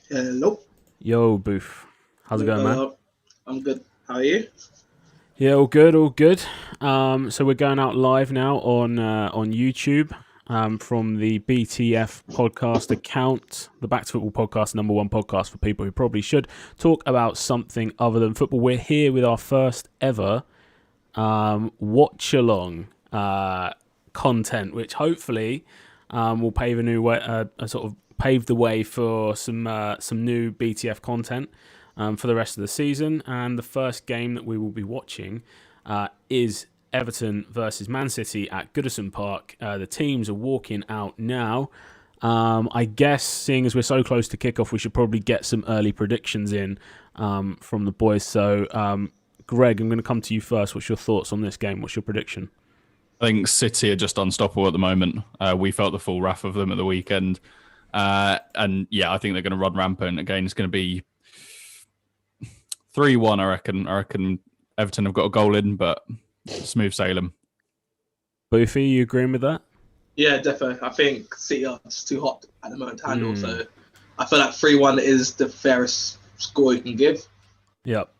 Hello. Yo, Booth. How's it going, man? Hello. I'm good. How are you? Yeah, all good, all good. So we're going out live now on YouTube from the BTF podcast account, the Back to Football podcast, number one podcast for people who probably should talk about something other than football. We're here with our first ever watch along content, which hopefully will pave a new way, sort of pave the way for some new BTF content for the rest of the season. And the first game that we will be watching is Everton versus Man City at Goodison Park. The teams are walking out now. I guess, seeing as we're so close to kickoff, we should probably get some early predictions in from the boys. So, Greg, I'm going to come to you first. What's your thoughts on this game? What's your prediction? I think City are just unstoppable at the moment. We felt the full wrath of them at the weekend. And yeah, I think they're going to run rampant. Again, it's going to be 3-1, I reckon. I reckon Everton have got a goal in, but smooth sailing. Boofy, you agreeing with that? Yeah, definitely. I think City are just too hot at the moment to handle. So I feel like 3-1 is the fairest score you can give. Yep.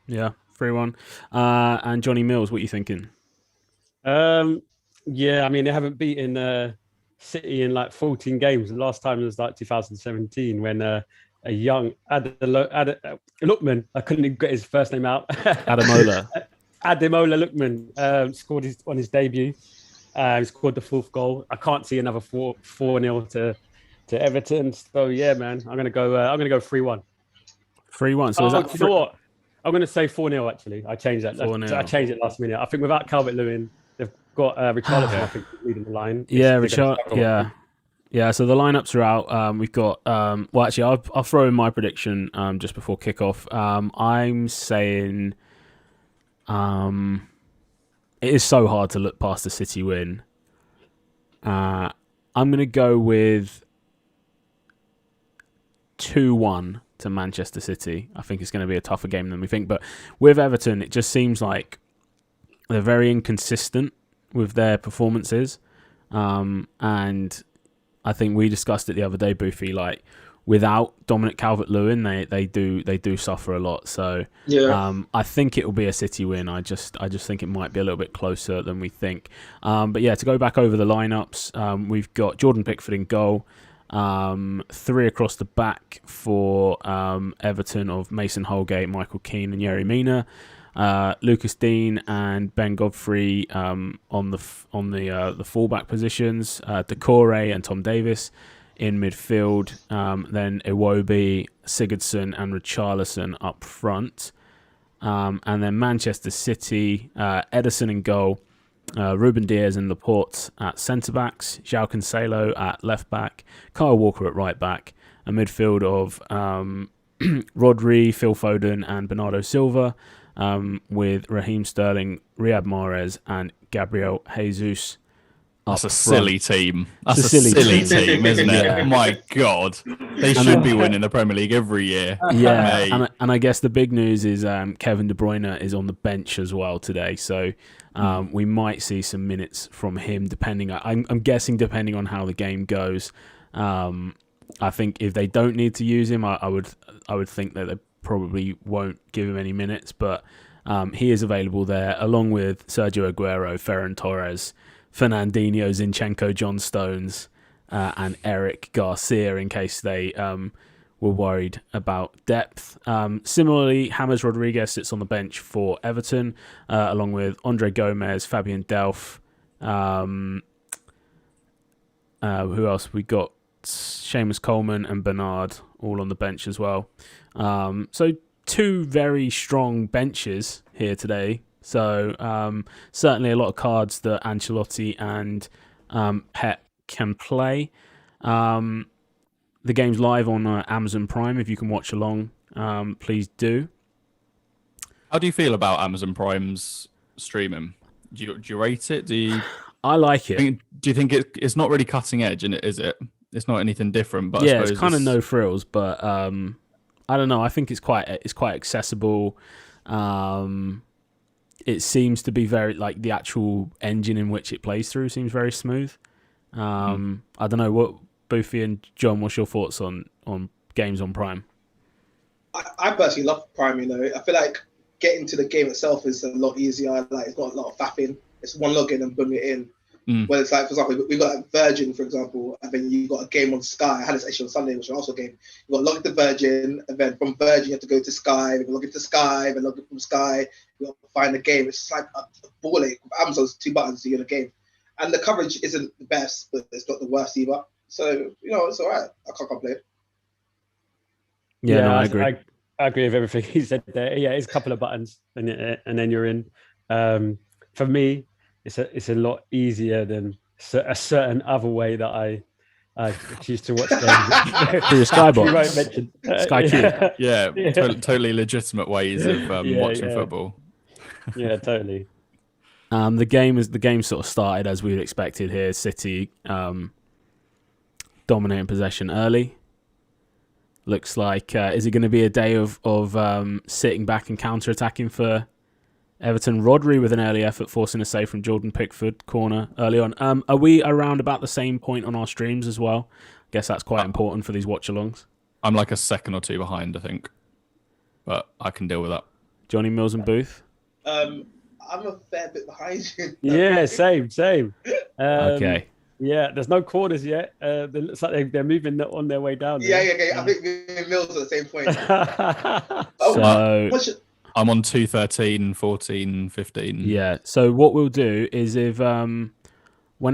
Yeah, 3-1. And Johnny Mills, what are you thinking? Yeah, I mean, they haven't beaten City in like 14 games. The last time was like 2017 when a young Lookman, I couldn't get his first name out. Ademola. Ademola Lookman scored on his debut. He scored the fourth goal. I can't see another 4-0 to Everton. So yeah, man, I'm gonna go 3-1. 3-1. So is that? You know what? I'm gonna say 4-0. Actually, I changed that. 4-0. I changed it last minute. I think without Calvert-Lewin, they've got Richarlison. I think leading the line. Yeah, Richard. Yeah. So the lineups are out. We've got. Well, actually, I'll throw in my prediction just before kickoff. I'm saying. It is so hard to look past the City win. I'm going to go with 2-1 to Manchester City. I think it's going to be a tougher game than we think. But with Everton, it just seems like they're very inconsistent with their performances. And I think we discussed it the other day, Boofy, like without Dominic Calvert-Lewin, they do suffer a lot. So Yeah. I think it will be a City win. I just think it might be a little bit closer than we think. But yeah, to go back over the lineups, we've got Jordan Pickford in goal. 3 across the back for Everton of Mason Holgate, Michael Keane, and Yerry Mina. Lucas Dean and Ben Godfrey on the fullback positions. Decore and Tom Davis in midfield. Then Iwobi, Sigurdsson, and Richarlison up front. And then Manchester City, Edison in goal. Ruben Diaz and Laporte at centre backs, João Cancelo at left back, Kyle Walker at right back, a midfield of Rodri, Phil Foden, and Bernardo Silva, with Raheem Sterling, Riyad Mahrez, and Gabriel Jesus. That's a silly team. That's It's a a silly silly team. team, isn't it? Yeah. My God. They should be winning the Premier League every year. Yeah, Mate. and I guess the big news is Kevin De Bruyne is on the bench as well today, so we might see some minutes from him. I'm guessing depending on how the game goes. I think if they don't need to use him, I would think that they probably won't give him any minutes, but he is available there along with Sergio Aguero, Ferran Torres, Fernandinho, Zinchenko, John Stones, and Eric Garcia in case they were worried about depth. Similarly, James Rodriguez sits on the bench for Everton, along with Andre Gomez, Fabian Delph. Who else? We got Seamus Coleman and Bernard all on the bench as well. So 2 very strong benches here today. So certainly a lot of cards that Ancelotti and Pep can play. The game's live on Amazon Prime. If you can watch along, please do. How do you feel about Amazon Prime's streaming? Do you rate it? I like it. Do you think it's not really cutting edge, and is it? It's not anything different, but I Yeah, suppose it's kind of no frills, but I don't know. I think it's quite accessible. It seems to be very, like, the actual engine in which it plays through seems very smooth. I don't know, what Boofy and John, what's your thoughts on games on Prime? I personally love Prime. I feel like getting to the game itself is a lot easier. Like it's got a lot of faffing. It's one login and boom, you're in. Well, it's like, for example, we got like Virgin, for example, and then you got a game on Sky. I had this actually on Sunday, which was also a game. You got to log into Virgin, and then from Virgin, you have to go to Sky, then log into Sky, then log in from Sky, you got to find the game. It's like a ball ache. With Amazon's 2 buttons to get a game. And the coverage isn't the best, but it's not the worst either. So, it's all right. I can't complain. Yeah, no, I agree. I agree with everything he said there. Yeah, it's a couple of buttons, and then you're in. For me, it's a lot easier than a certain other way that I choose to watch games. Through your Skybox. Sky Q. Yeah, totally legitimate ways of watching football. Yeah, totally. The game sort of started as we'd expected here. City dominating possession early. Looks like is it going to be a day of sitting back and counter-attacking for Everton? Rodri with an early effort, forcing a save from Jordan Pickford, corner early on. Are we around about the same point on our streams as well? I guess that's quite important for these watch-alongs. I'm like a second or two behind, I think. But I can deal with that. Johnny Mills and Booth? I'm a fair bit behind you. Yeah, same. Okay. Yeah, there's no corners yet. It looks like they're moving on their way down. Yeah. I think me and Mills are at the same point. So I'm on 2:13, 14, 15. Yeah. So what we'll do is if when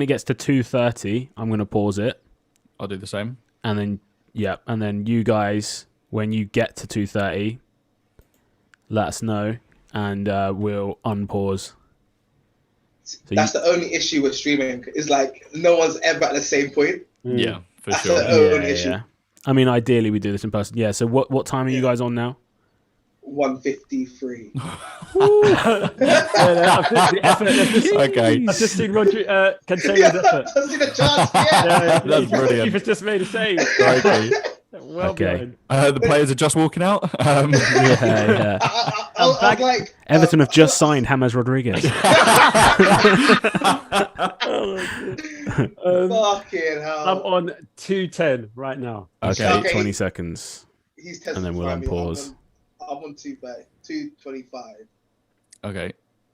it gets to 2:30, I'm going to pause it. I'll do the same. And then you guys, when you get to 2:30, let us know, and we'll unpause. So that's the only issue with streaming. Is like no one's ever at the same point. Yeah, for that's sure. The only issue. Yeah. I mean, ideally we do this in person. Yeah. So what time are you guys on now? 1:53. Okay. I've just seen Rodri Cancelo's effort. I've seen a chance. Yeah. That's brilliant. You've just made a save. Okay. Well okay. The players are just walking out. Yeah. I was like, Everton have just signed James Rodriguez. Fucking hell. I'm on 2:10 right now. Okay, 20 seconds. He's and then we'll unpause. I'm on 2:25. Okay.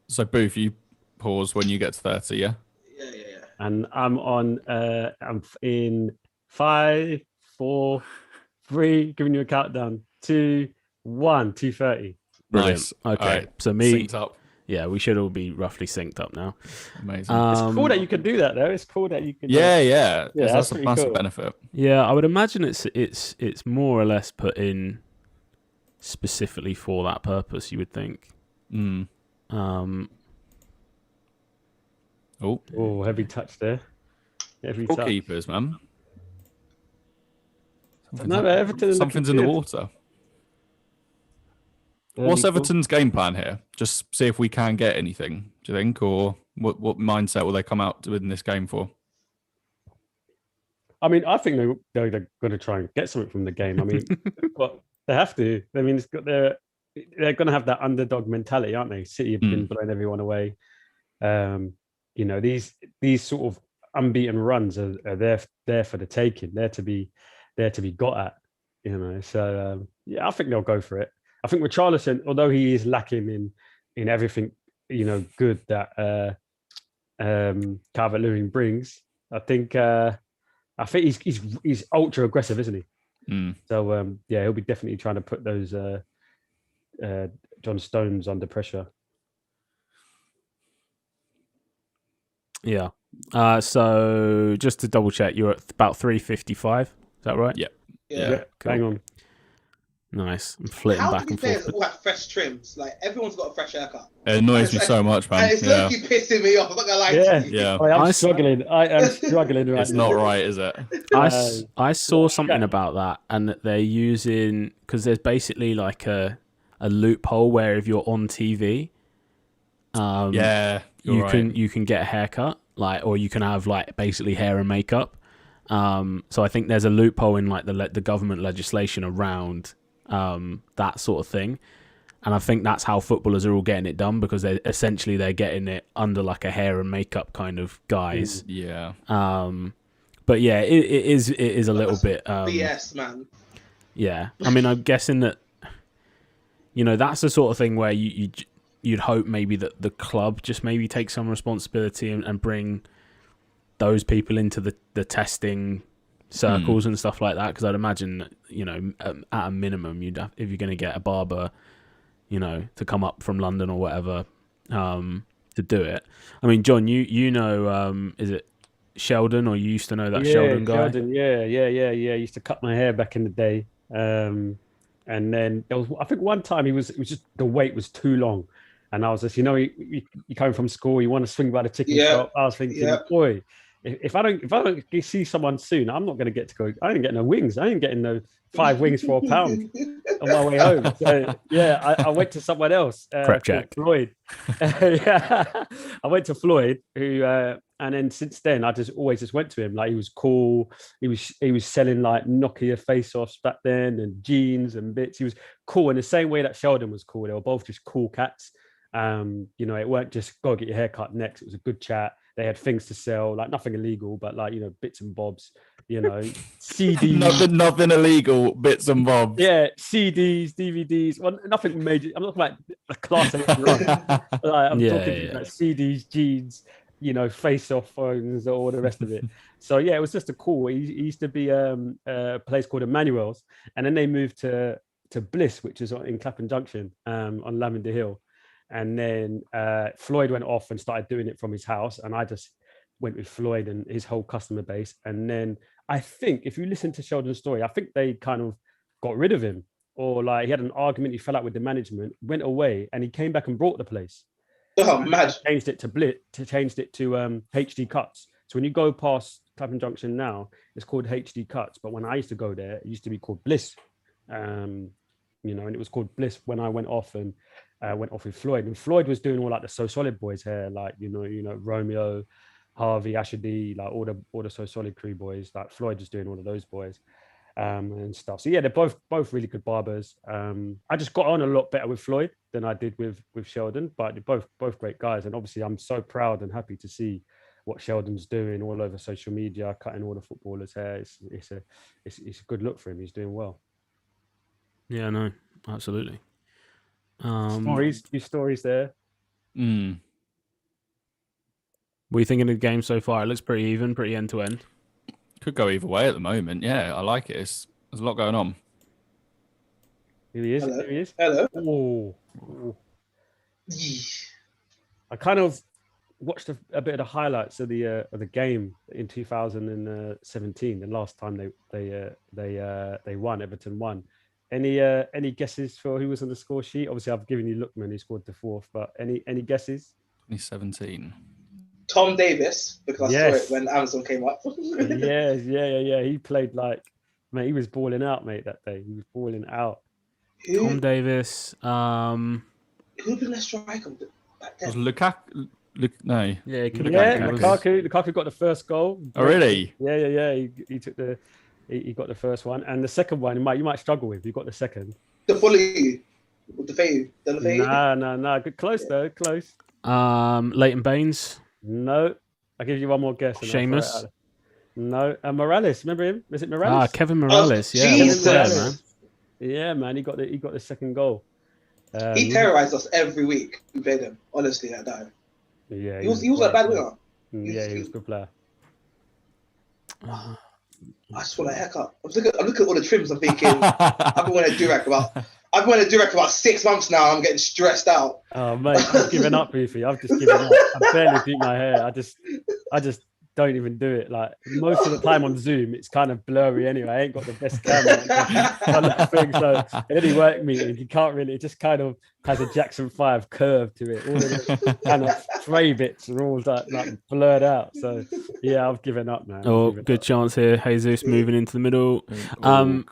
So, Booth, you pause when you get to 30, yeah? Yeah. And I'm on, I'm in 5, 4, 3, giving you a countdown. 2, 1, 2:30. Brilliant. Nice. Okay. Right. So me, synced up. Yeah, we should all be roughly synced up now. Amazing. It's cool that you can do that, though. It's cool that you can. Yeah. That's a pretty massive cool. benefit. Yeah, I would imagine it's more or less put in specifically for that purpose. You would think. Oh, heavy touch there. Heavy Four touch. keepers, man. Something's in the water. What's Everton's game plan here? Just see if we can get anything, do you think? Or what mindset will they come out with in this game for? I mean, I think they're going to try and get something from the game. I mean, but they have to. I mean, they're going to have that underdog mentality, aren't they? City have been blowing everyone away. These sort of unbeaten runs are there for the taking. They're to be got at. So I think they'll go for it. I think with Richarlison, although he is lacking in everything, good that Calvert-Lewin brings, I think he's ultra aggressive, isn't he? So he'll be definitely trying to put those John Stones under pressure. Yeah. So just to double check, you're at about 355. Is that right? Yeah. Cool. Hang on. Nice. I'm flitting How back do and players forth. all have fresh trims? Like everyone's got a fresh haircut. It annoys me so much, man. And it's literally pissing me off. I'm not gonna lie to you. Yeah. I'm struggling. I am struggling right It's now. not right, is it? I saw something about that, and that they're using, because there's basically like a loophole where if you're on TV, you can get a haircut, or you can have like basically hair and makeup. So I think there's a loophole in like the government legislation around that sort of thing, and I think that's how footballers are all getting it done, because they're getting it under like a hair and makeup kind of guise. Yeah. But yeah, it is a little bit BS, man. Yeah, I mean, I'm guessing that, that's the sort of thing where you'd hope maybe that the club just maybe take some responsibility and bring those people into the testing circles and stuff like that. Because I'd imagine, at a minimum, if you're going to get a barber, to come up from London or whatever, to do it. I mean, John, is it Sheldon, or you used to know that Sheldon guy? Sheldon, yeah. He used to cut my hair back in the day. And then there was, I think one time it was just the wait was too long, and I was just, you coming from school, you want to swing by the chicken shop. I was thinking, boy, if I don't see someone soon, I'm not going to get to go. I ain't getting no wings. I ain't getting no 5 wings for £1 on my way home. So I went to someone else. Prep check. Floyd. I went to Floyd, who and then since then I always went to him. Like, he was cool. He was selling like Nokia face-offs back then and jeans and bits. He was cool in the same way that Sheldon was cool. They were both just cool cats. It weren't just go get your hair cut next. It was a good chat. They had things to sell, like nothing illegal, but like, bits and bobs, CDs. nothing illegal, bits and bobs. Yeah, CDs, DVDs. Well, nothing major. I'm talking about a class A. I'm talking about CDs, jeans, face-off phones, all the rest of it. So yeah, it was just a cool. He used to be a place called Emmanuel's, and then they moved to Bliss, which is in Clapham Junction, on Lavender Hill. And then Floyd went off and started doing it from his house, and I just went with Floyd and his whole customer base. And then I think if you listen to Sheldon's story, I think they kind of got rid of him, or like he had an argument, he fell out with the management, went away, and he came back and brought the place. Oh, mad. Changed it to HD Cuts. So when you go past Clapham Junction now, it's called HD Cuts. But when I used to go there, it used to be called Bliss. And it was called Bliss when I went off with Floyd. And Floyd was doing all like the So Solid boys hair, like Romeo, Harvey, Ashady, like all the So Solid crew boys. Like Floyd was doing all of those boys and stuff. So yeah, they're both really good barbers. I just got on a lot better with Floyd than I did with Sheldon, but they're both great guys. And obviously, I'm so proud and happy to see what Sheldon's doing all over social media, cutting all the footballers' hair. It's a good look for him. He's doing well. Yeah, no, absolutely. Stories there. What are you thinking of the game so far? It looks pretty even, pretty end to end. Could go either way at the moment. Yeah, I like it. There's a lot going on. Here he is. Hello. Here he is. Hello. Oh. I kind of watched a bit of the highlights of the game in 2017, the last time they won. Everton won. Any guesses for who was on the score sheet? Obviously, I've given you Lookman, who scored the 4th, but any guesses? 2017. Tom Davis, because I saw it when Amazon came up. Yeah. He played like, mate, he was balling out, mate, that day. He was balling out. Tom Davis. Who'd been a striker back then? Was Lukaku? No. Yeah, it could Lukaku got the first goal. Oh, really? Yeah. He took he got the first one, and the second one you might struggle with. You got the second. The Fully, with the Faye. No. Good, close though. Close. Leighton Baines. No. I'll give you one more guess. Seamus. No. Morales. Remember him? Was it Morales? Kevin Morales. Man. Yeah, man. He got the second goal. He terrorized us every week. We played him. Honestly, that time. Yeah. He was a bad winner. Yeah, he was a good player. I just want a haircut. I'm looking at all the trims. I'm thinking, I've been wearing a durag about 6 months now. I'm getting stressed out. Oh mate, I've given up, Beefy. I've just given up. I barely do my hair. I just don't even do it. Like most of the time on Zoom, it's kind of blurry anyway. I ain't got the best camera. So in any work meeting, you can't really. It just kind of has a Jackson 5 curve to it. All of the kind of fray bits are all like blurred out. So yeah, I've given up, man. Good chance here. Jesus moving into the middle. John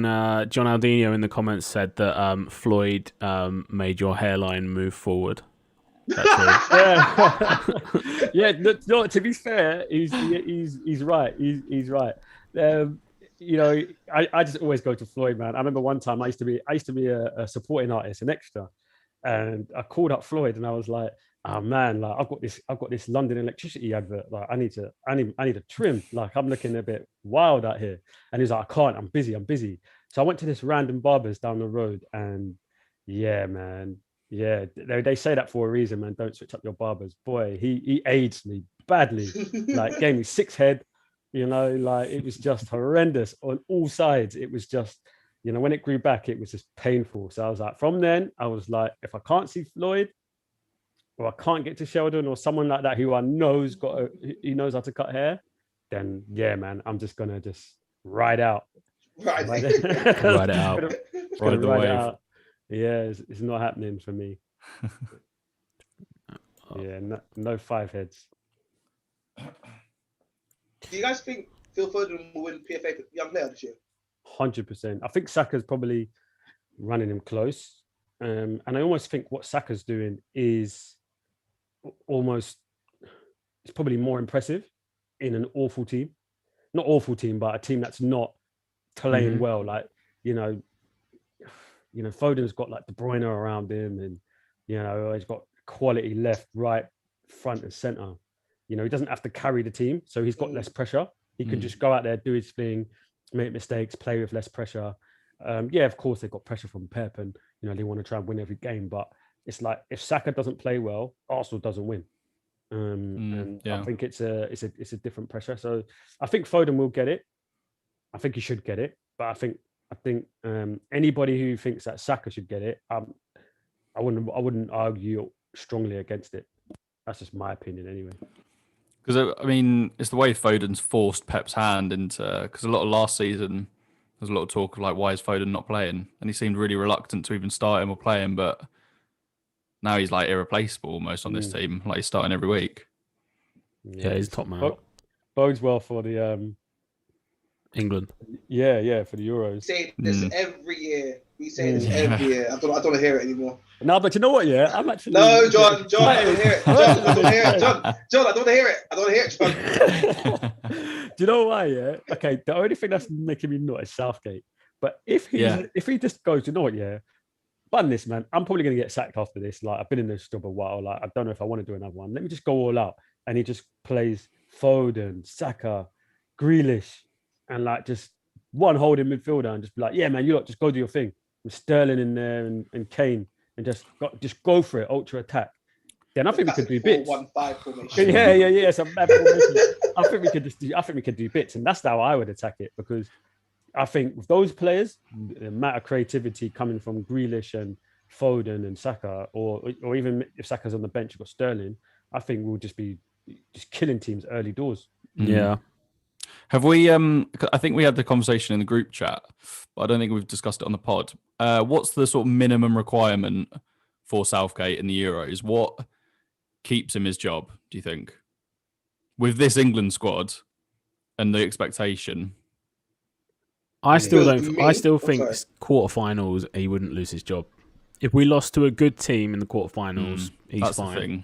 Aldino in the comments said that Floyd made your hairline move forward. Yeah. No, to be fair, he's right. He's right. I just always go to Floyd, man. I remember one time I used to be a supporting artist, an extra, and I called up Floyd and I was like, oh man, like I've got this London electricity advert. Like I need a trim. Like I'm looking a bit wild out here. And he's like, I can't. I'm busy. So I went to this random barber's down the road, and yeah, man, yeah, they say that for a reason, man. Don't switch up your barbers. Boy, he aged me badly. Like gave me 6 head, like it was just horrendous on all sides. It was just, when it grew back, it was just painful. So I was like, from then, I was like, if I can't see Floyd, or I can't get to Sheldon or someone like that who I know's he knows how to cut hair, then yeah, man, I'm just gonna just ride out. Right. Ride it out. Ride the wave. Out. Yeah, it's not happening for me. Yeah, no 5 heads. Do you guys think Phil Foden will win PFA for Young Player this year? 100%. I think Saka's probably running him close. And I almost think what Saka's doing is it's probably more impressive in an awful team. Not awful team, but a team that's not playing well. Like, Foden's got like De Bruyne around him, and he's got quality left, right, front, and center. He doesn't have to carry the team, so he's got less pressure. He can just go out there, do his thing, make mistakes, play with less pressure. Yeah, of course they've got pressure from Pep, and they want to try and win every game. But it's like if Saka doesn't play well, Arsenal doesn't win. I think it's a different pressure. So I think Foden will get it. I think he should get it. But I think anybody who thinks that Saka should get it, I wouldn't argue strongly against it. That's just my opinion, anyway. Because I mean, it's the way Foden's forced Pep's hand into. Because a lot of last season, there's a lot of talk of like, why is Foden not playing? And he seemed really reluctant to even start him or play him. But now he's like irreplaceable almost on this team. Like he's starting every week. Yeah, he's top man. Bodes well for the England. Yeah, for the Euros. We say this every year. We say this every year. I don't want to hear it anymore. No, but you know what? Yeah, I'm actually. No, John, I don't want to hear it. John, I don't want to hear it. John, I don't want to hear it. I don't want to hear it, John. Do you know why? Yeah. Okay. The only thing that's making me not is Southgate. But if he just goes, you know what? Yeah, bun this, man. I'm probably going to get sacked after this. Like I've been in this job a while. Like I don't know if I want to do another one. Let me just go all out. And he just plays Foden, Saka, Grealish, and like just one holding midfielder, and just be like, yeah, man, you lot just go do your thing. With Sterling in there and Kane, and just go for it, ultra attack. Then I think we could do bits. 4-1-5 formation. Yeah. It's a mad formation. I think we could do bits, and that's how I would attack it, because I think with those players, the amount of creativity coming from Grealish and Foden and Saka, or even if Saka's on the bench, you've got Sterling. I think we'll just be killing teams early doors. Yeah. Have we? I think we had the conversation in the group chat, but I don't think we've discussed it on the pod. What's the sort of minimum requirement for Southgate in the Euros? What keeps him his job, do you think? With this England squad and the expectation, I still think quarterfinals he wouldn't lose his job. If we lost to a good team in the quarterfinals, he's that's fine. The thing.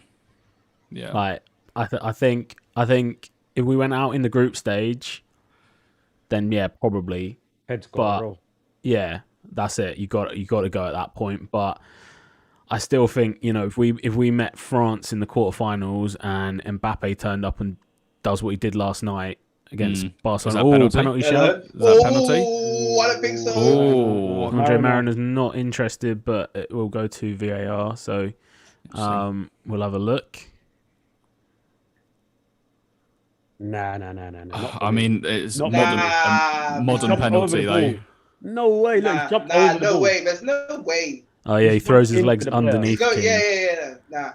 Yeah, like I think if we went out in the group stage, then yeah, probably. Heads got to roll. Yeah, that's it. You got to go at that point. But I still think, if we met France in the quarterfinals and Mbappe turned up and does what he did last night against Barcelona, penalty shot. Is that a penalty? Oh, I don't think so. Oh, Andre Mariner's not interested, but it will go to VAR. So we'll have a look. Nah. I mean, it's modern penalty though. No way. Look, he jumped over the ball. Way. There's no way. Oh yeah, he throws his legs underneath. Nah.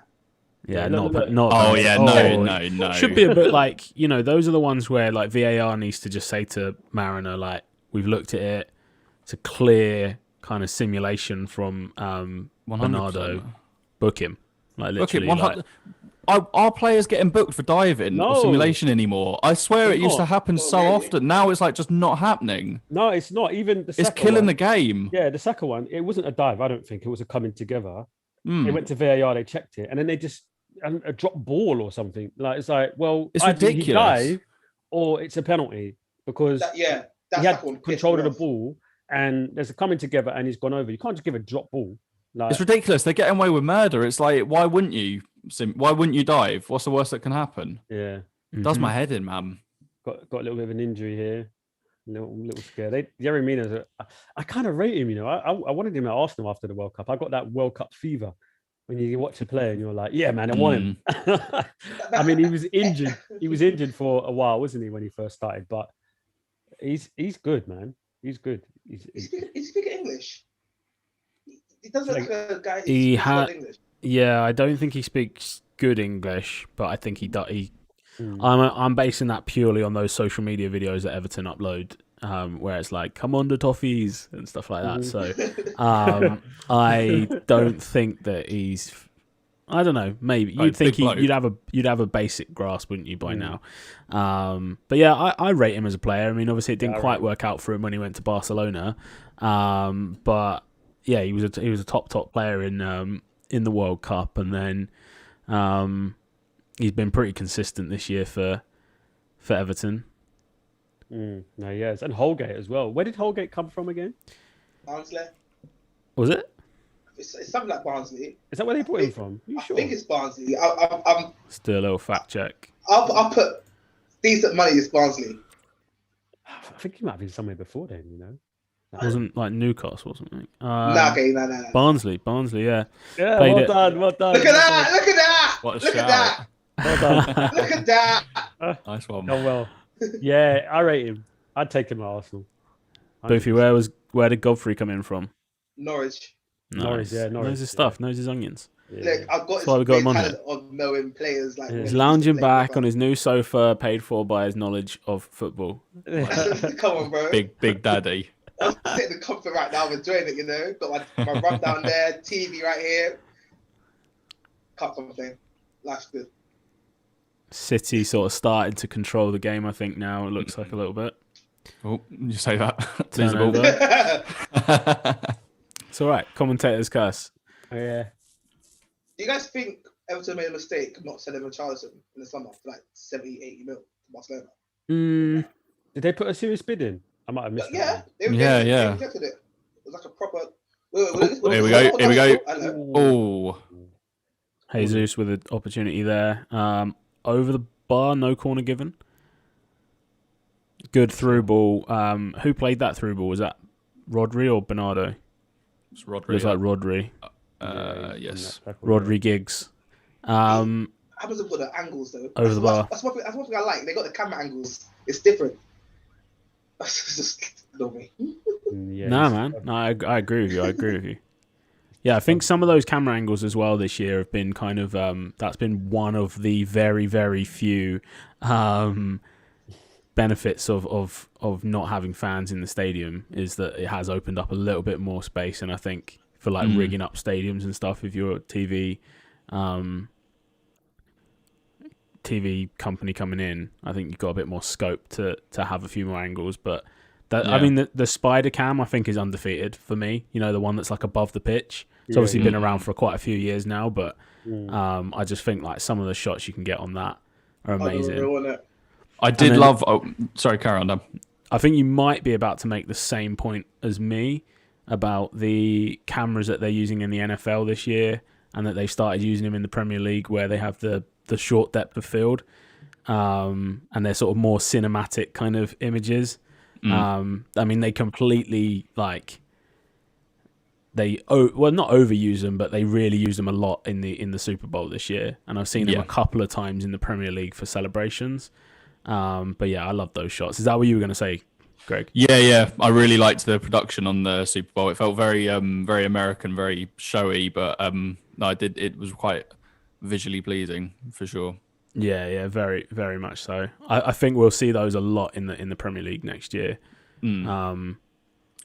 Yeah, No. No. Should be a bit like, those are the ones where like VAR needs to just say to Mariner, like, we've looked at it. It's a clear kind of simulation from Bernardo. Book him. Like literally. Book him. Are players getting booked for diving or simulation anymore? I swear it used to happen so often. Now it's like just not happening. No, it's not. Even the It's killing the game. Yeah, the Saka one, it wasn't a dive, I don't think. It was a coming together. They went to VAR, they checked it, and then they just a drop ball or something. Like it's like, well, it's either ridiculous. He dive or it's a penalty because he had control of the ball and there's a coming together and he's gone over. You can't just give a drop ball. Like, it's ridiculous. They're getting away with murder. It's like, why wouldn't you dive? What's the worst that can happen? Yeah. It does my head in, man. Got a little bit of an injury here. little scare. Jerry Mina's. I kind of rate him. You know, I wanted him at Arsenal after the World Cup. I got that World Cup fever when you watch a player and you're like, yeah, man, I want him. I mean, he was injured. He was injured for a while, wasn't he, when he first started? But he's good, man. He's good. He's speaking English. He doesn't look like a guy who He speaks had. good English. Yeah, I don't think he speaks good English, but I think he does. I'm basing that purely on those social media videos that Everton upload, where it's like, "Come on, the toffees" and stuff like that. So, I don't think that he's. I don't know. Maybe you'd think you'd have a basic grasp, wouldn't you, by now? But yeah, I rate him as a player. I mean, obviously, it didn't quite work out for him when he went to Barcelona, but yeah, he was a top player in the World Cup, and then he's been pretty consistent this year for Everton. No, yes, and Holgate as well. Where did Holgate come from again? Barnsley. Was it? It's something like Barnsley. Is that where they brought him from? I think it's Barnsley. I'm Still a little fact check. I'll put decent money as Barnsley. I think he might have been somewhere before then. You know, Wasn't like Newcastle or something. No. Barnsley, yeah. Yeah, Played well it. done. Look at that! What a Look shout. at that! Well done. Look at that! Nice one. Oh well. Yeah, I rate him. I'd take him at Arsenal. Boofy, where did Godfrey come in from? Norwich. Norwich, yeah, Norwich, Knows his stuff, knows his onions. Yeah. Look, I've got That's why we got him on talent here. of knowing players like. He's lounging back on his new sofa, paid for by his knowledge of football. Come on, bro. Big daddy. I'm taking the comfort right now. I'm enjoying it, you know. Got my run down there, TV right here. Can't complain. Life's good. City sort of started to control the game, I think, now. It looks like a little bit. Oh, you say that. Turnover. Visible. It's all right. Commentator's curse. Oh, yeah. Do you guys think Everton made a mistake not selling Richarlison in the summer for like 70, 80 mil to Barcelona? Did they put a serious bid in? I might have missed that. Yeah. Yeah. They rejected it. It was like a proper. Here we go. Oh. Jesus with an opportunity there. Over the bar, no corner given. Good through ball. Who played that through ball? Was that Rodri or Bernardo? It's Rodri. It was like Rodri. Yes. Rodri Giggs. Happens to put the angles though. Over the bar. That's one thing I like. They got the camera angles. It's different. It's just not me. Yeah, Nah, man. No, I agree with you. Yeah, I think some of those camera angles as well this year have been kind of that's been one of the very, very few benefits of not having fans in the stadium, is that it has opened up a little bit more space. And I think for like rigging up stadiums and stuff, if you're a TV company coming in, I think you've got a bit more scope to have a few more angles. But I mean, the spider cam I think is undefeated for me. You know, the one that's like above the pitch. It's obviously been around for quite a few years now, but I just think like some of the shots you can get on that are amazing. I did love. Oh, sorry, carry on. I think you might be about to make the same point as me about the cameras that they're using in the NFL this year, and that they've started using them in the Premier League, where they have the short depth of field, and they're sort of more cinematic kind of images. I mean, they completely like. Not overuse them, but they really use them a lot in the Super Bowl this year, and I've seen them a couple of times in the Premier League for celebrations. But yeah, I love those shots. Is that what you were going to say, Greg? Yeah. I really liked the production on the Super Bowl. It felt very American, very showy, but no, it was quite visually pleasing for sure. Yeah, very, very much so. I think we'll see those a lot in the Premier League next year.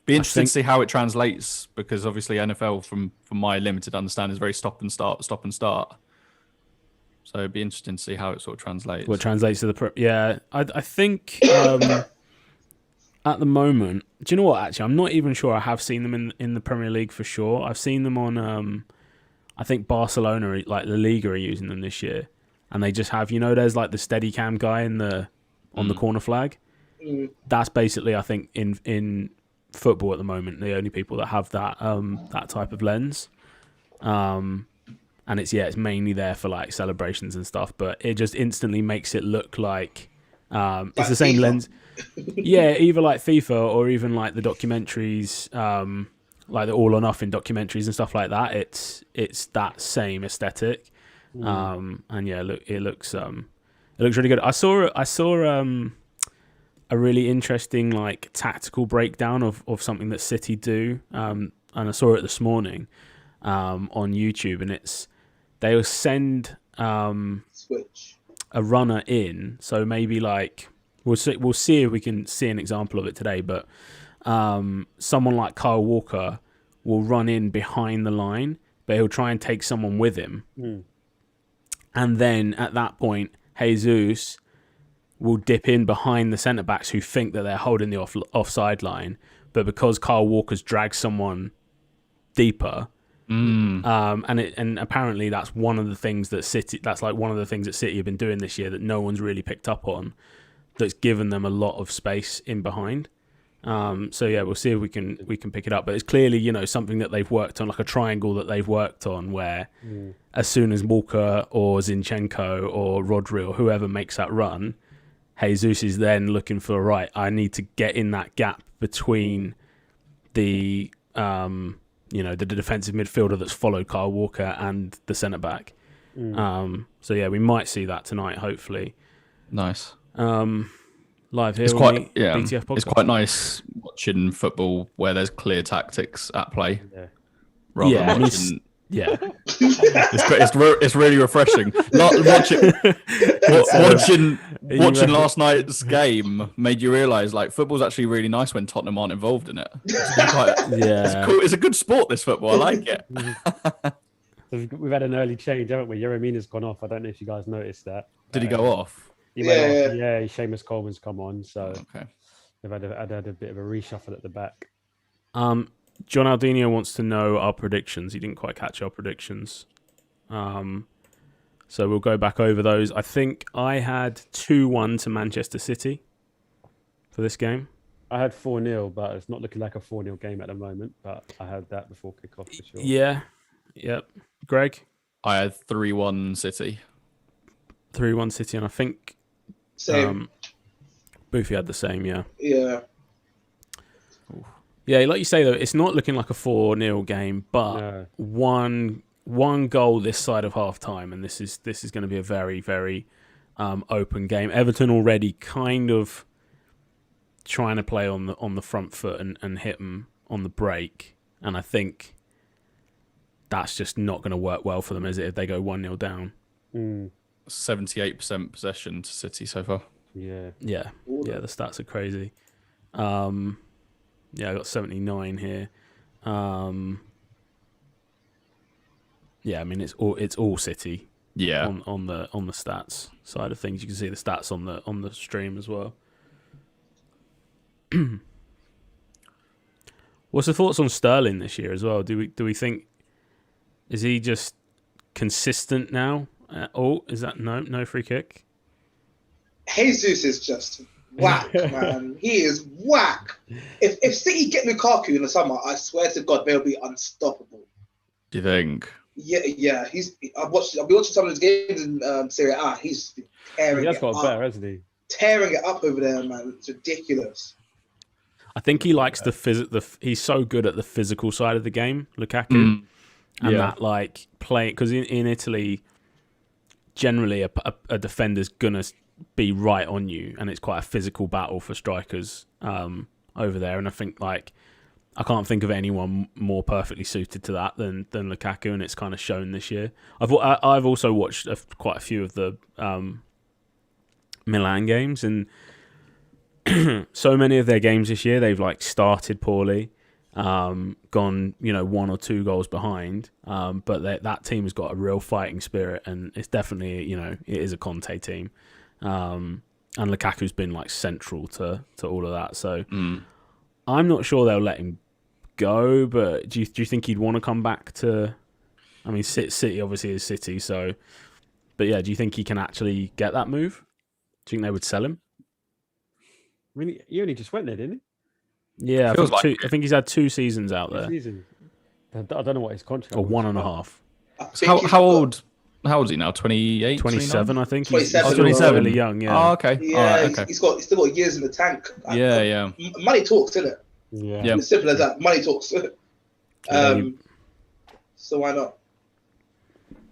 Be interesting to see how it translates, because obviously NFL, from my limited understanding, is very stop and start. So it'd be interesting to see how it sort of translates. What translates to the I think at the moment, do you know what? Actually, I'm not even sure. I have seen them in the Premier League for sure. I've seen them on. I think Barcelona, like La Liga, are using them this year, and they just have, there's like the Steadicam guy on the corner flag. That's basically, I think, in football at the moment, the only people that have that type of lens, and it's mainly there for like celebrations and stuff, but it just instantly makes it look like it's the same lens. Yeah, either like FIFA or even like the documentaries, like the All or Nothing documentaries and stuff like that. It's that same aesthetic, and yeah, it looks really good. I saw a really interesting like tactical breakdown of something that City do, and I saw it this morning on YouTube, and they'll send Switch a runner in, so maybe like we'll see if we can see an example of it today, but someone like Kyle Walker will run in behind the line, but he'll try and take someone with him, and then at that point Jesus will dip in behind the centre backs who think that they're holding the offside line, but because Kyle Walker's dragged someone deeper, and apparently that's one of the things that City have been doing this year that no one's really picked up on, that's given them a lot of space in behind. So yeah, we'll see if we can pick it up, but it's clearly something that they've worked on, like a triangle that they've worked on, where as soon as Walker or Zinchenko or Rodri or whoever makes that run, Jesus is then looking for, right, I need to get in that gap between the the defensive midfielder that's followed Kyle Walker and the centre back. So yeah, we might see that tonight, hopefully. Nice. Live here It's on quite the BTF podcast. It's quite nice watching football where there's clear tactics at play. Rather than watching. Yeah, it's really refreshing. Watching last night's game made you realise like football's actually really nice when Tottenham aren't involved in it. It's cool. It's a good sport, this football. I like it. We've had an early change, haven't we? Yeremina's gone off. I don't know if you guys noticed that. Did he go off? He went off. Yeah, Seamus Coleman's come on, so okay. They've had a bit of a reshuffle at the back. John Aldino wants to know our predictions. He didn't quite catch our predictions. So we'll go back over those. I think I had 2-1 to Manchester City for this game. I had 4-0, but it's not looking like a 4-0 game at the moment. But I had that before kickoff for sure. Yeah. Yep. Greg? I had 3-1 City. 3-1 City, and I think Boofy had the same, yeah. Yeah. Yeah, like you say, though, it's not looking like a 4-0 game, but one goal this side of half-time, and this is going to be a very, very open game. Everton already kind of trying to play on the front foot and hit them on the break, and I think that's just not going to work well for them, is it, if they go 1-0 down? 78% possession to City so far. Yeah, the stats are crazy. Yeah, I got 79 here. Yeah, I mean it's all City. Yeah. On the stats side of things, you can see the stats on the stream as well. What's the thoughts on Sterling this year as well? Do we think, is he just consistent now? Is that no free kick? Jesus is just whack, man. He is whack. If City get Lukaku in the summer, I swear to God, they'll be unstoppable. Do you think? Yeah. I've been watching some of his games in Serie A. He's tearing it up. Better, hasn't he? Tearing it up over there, man. It's ridiculous. I think he likes he's so good at the physical side of the game, Lukaku, and that like play, because in Italy, generally a defender's gonna be right on you, and it's quite a physical battle for strikers over there. And I think like I can't think of anyone more perfectly suited to that than Lukaku, and it's kind of shown this year. I've also watched quite a few of the Milan games, and so many of their games this year they've like started poorly, gone 1 or 2 goals behind, but that team has got a real fighting spirit, and it's definitely it is a Conte team. And Lukaku's been like central to all of that. So I'm not sure they'll let him go, but do you think he'd want to come back to? I mean, City obviously is City, so. But yeah, do you think he can actually get that move? Do you think they would sell him? I mean, he only just went there, didn't he? Yeah, I think he's had 2 seasons out there. I don't know what his contract or was. 1.5. So how old How old is he now? 28, 27, I think. 27. He's 27. really young, yeah. Oh, okay. Yeah, All right, okay. he's still got years in the tank. Yeah. Money talks, isn't it? Yeah. It's simple as that. Money talks. So why not?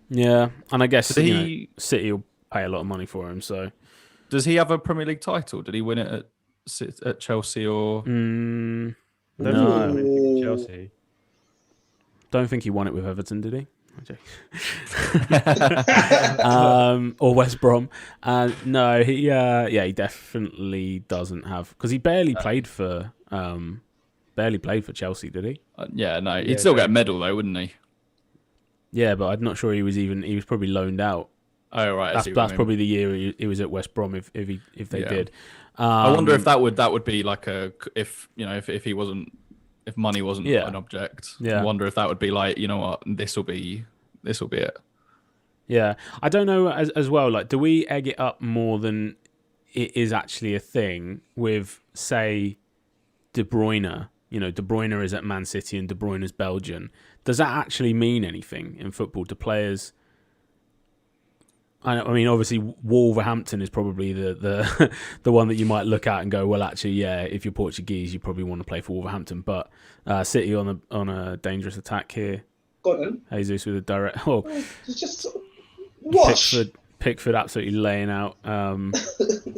Yeah, and I guess City will pay a lot of money for him. So does he have a Premier League title? Did he win it at Chelsea or? No, Chelsea. Don't think he won it with Everton, did he? Or West Brom. No, he definitely doesn't have, because he barely played for Chelsea, did he? No, he'd still get a medal though, wouldn't he? Yeah, but I'm not sure he was probably loaned out. Oh right, that's probably the year he was at West Brom if they did. I wonder if that would be like if money wasn't an object. Yeah. I wonder if that would be like, you know what, this will be it. Yeah, I don't know as well. Like, do we egg it up more than it is actually a thing with, say, De Bruyne? You know, De Bruyne is at Man City and De Bruyne is Belgian. Does that actually mean anything in football to players? I mean, obviously, Wolverhampton is probably the one that you might look at and go, well, actually, yeah, if you're Portuguese, you probably want to play for Wolverhampton. But City on a dangerous attack here. Go on. Jesus with a direct. Oh, it's just wash. Pickford absolutely laying out. I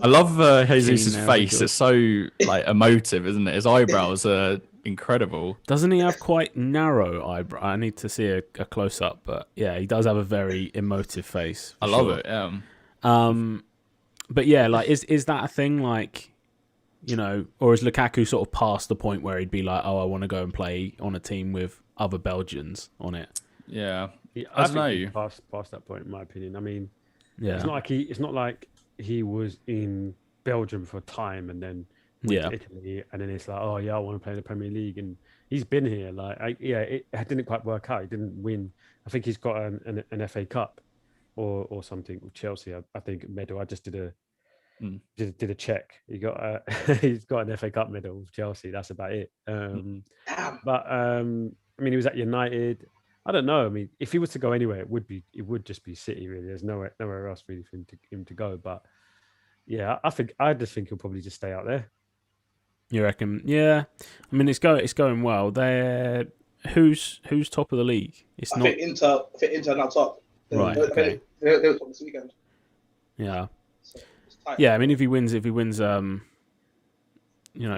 love Jesus' face. It's so like emotive, isn't it? His eyebrows are incredible. Doesn't he have quite narrow eyebrow? I need to see a close up, but yeah, he does have a very emotive face. I love it. Yeah. But yeah, like is that a thing? Like, you know, or is Lukaku sort of past the point where he'd be like, oh, I want to go and play on a team with other Belgians on it? Yeah. I don't know. Past that point, in my opinion. I mean, yeah, it's not like he was in Belgium for a time and then went to Italy, and then it's like, oh yeah, I want to play in the Premier League, and he's been here. Like, it didn't quite work out. He didn't win. I think he's got an FA Cup or something with Chelsea. I think medal. I just did a check. He's got an FA Cup medal with Chelsea. That's about it. But I mean, he was at United. I don't know. I mean, if he was to go anywhere, it would just be City. Really, there's nowhere else really for him to go. But yeah, I just think he'll probably just stay out there. You reckon? Yeah. I mean, it's going well. They're who's top of the league? I think Inter now top. Right. Okay. They were top this weekend. Yeah. So it's tight. Yeah. I mean, if he wins,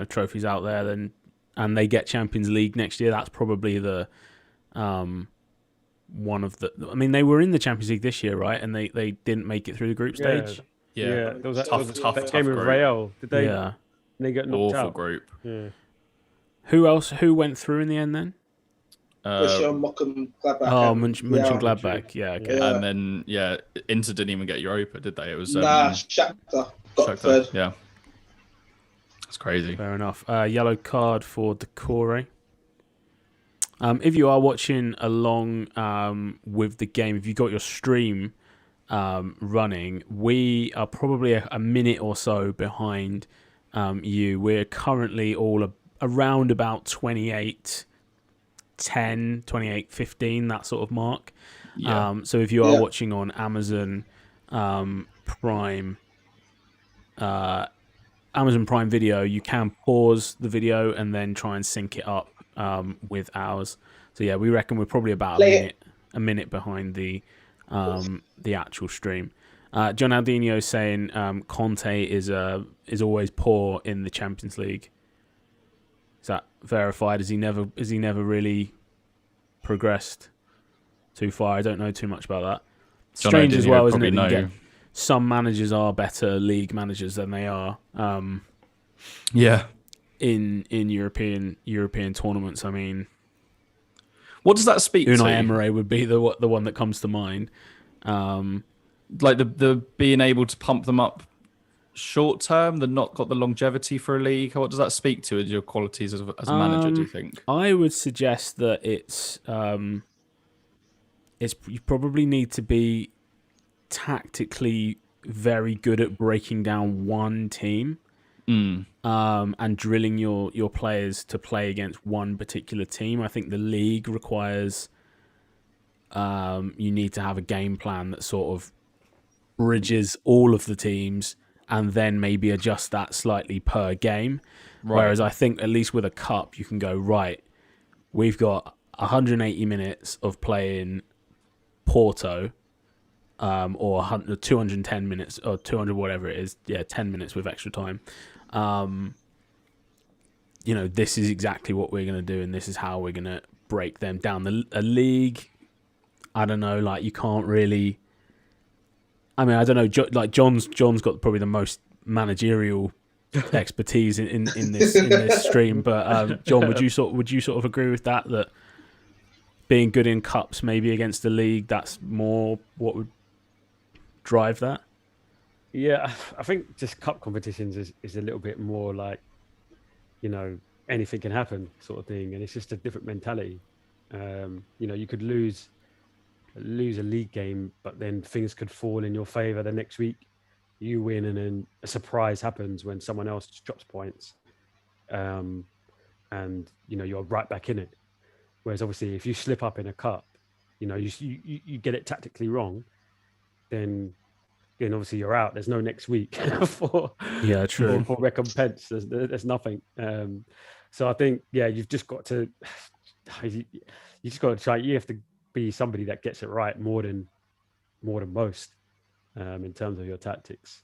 trophies out there, then and they get Champions League next year, that's probably the one of the. I mean, they were in the Champions League this year, right? And they didn't make it through the group stage. Yeah. There was a tough game with group. Real. Did they? Yeah. They got knocked Awful out. group. Yeah. Who went through in the end then? Mönchengladbach. Oh, Mönchengladbach. Yeah, okay. Yeah. And then Inter didn't even get Europa, did they? It was Shakhtar got third. Yeah. That's crazy. Fair enough. Yellow card for Decore. If you are watching along with the game, if you've got your stream running, we are probably a minute or so behind you. We're currently all around about 28-10, 28-15, that sort of mark. Yeah. So if you are watching on Amazon Prime Video, you can pause the video and then try and sync it up with ours. So yeah, we reckon we're probably about a minute behind the actual stream. John Aldino saying Conte is always poor in the Champions League. Is that verified? Has he never really progressed too far? I don't know too much about that. Strange as well, isn't it? Some managers are better league managers than they are. In European tournaments. I mean, what does that speak to? Unai Emery would be the one that comes to mind. Like the being able to pump them up short term, the not got the longevity for a league. What does that speak to your qualities as a manager? Do you think? I would suggest that it's you probably need to be tactically very good at breaking down one team. And drilling your players to play against one particular team. I think the league requires you need to have a game plan that sort of bridges all of the teams and then maybe adjust that slightly per game. Right. Whereas I think at least with a cup, you can go, right, we've got 180 minutes of playing Porto, or 210 minutes or 200, whatever it is. Yeah, 10 minutes with extra time. This is exactly what we're going to do, and this is how we're going to break them down. A league, I don't know, like you can't really. I mean, I don't know. Like John's got probably the most managerial expertise in this stream, but John, would you sort of agree with that being good in cups, maybe against the league, that's more what would drive that? Yeah, I think just cup competitions is a little bit more like, anything can happen sort of thing, and it's just a different mentality. You could lose a league game, but then things could fall in your favor the next week. You win, and then a surprise happens when someone else drops points, and you're right back in it. Whereas obviously, if you slip up in a cup, you get it tactically wrong, then obviously you're out. There's no next week for recompense. There's nothing. So I think you've just got to try. You have to be somebody that gets it right more than most in terms of your tactics.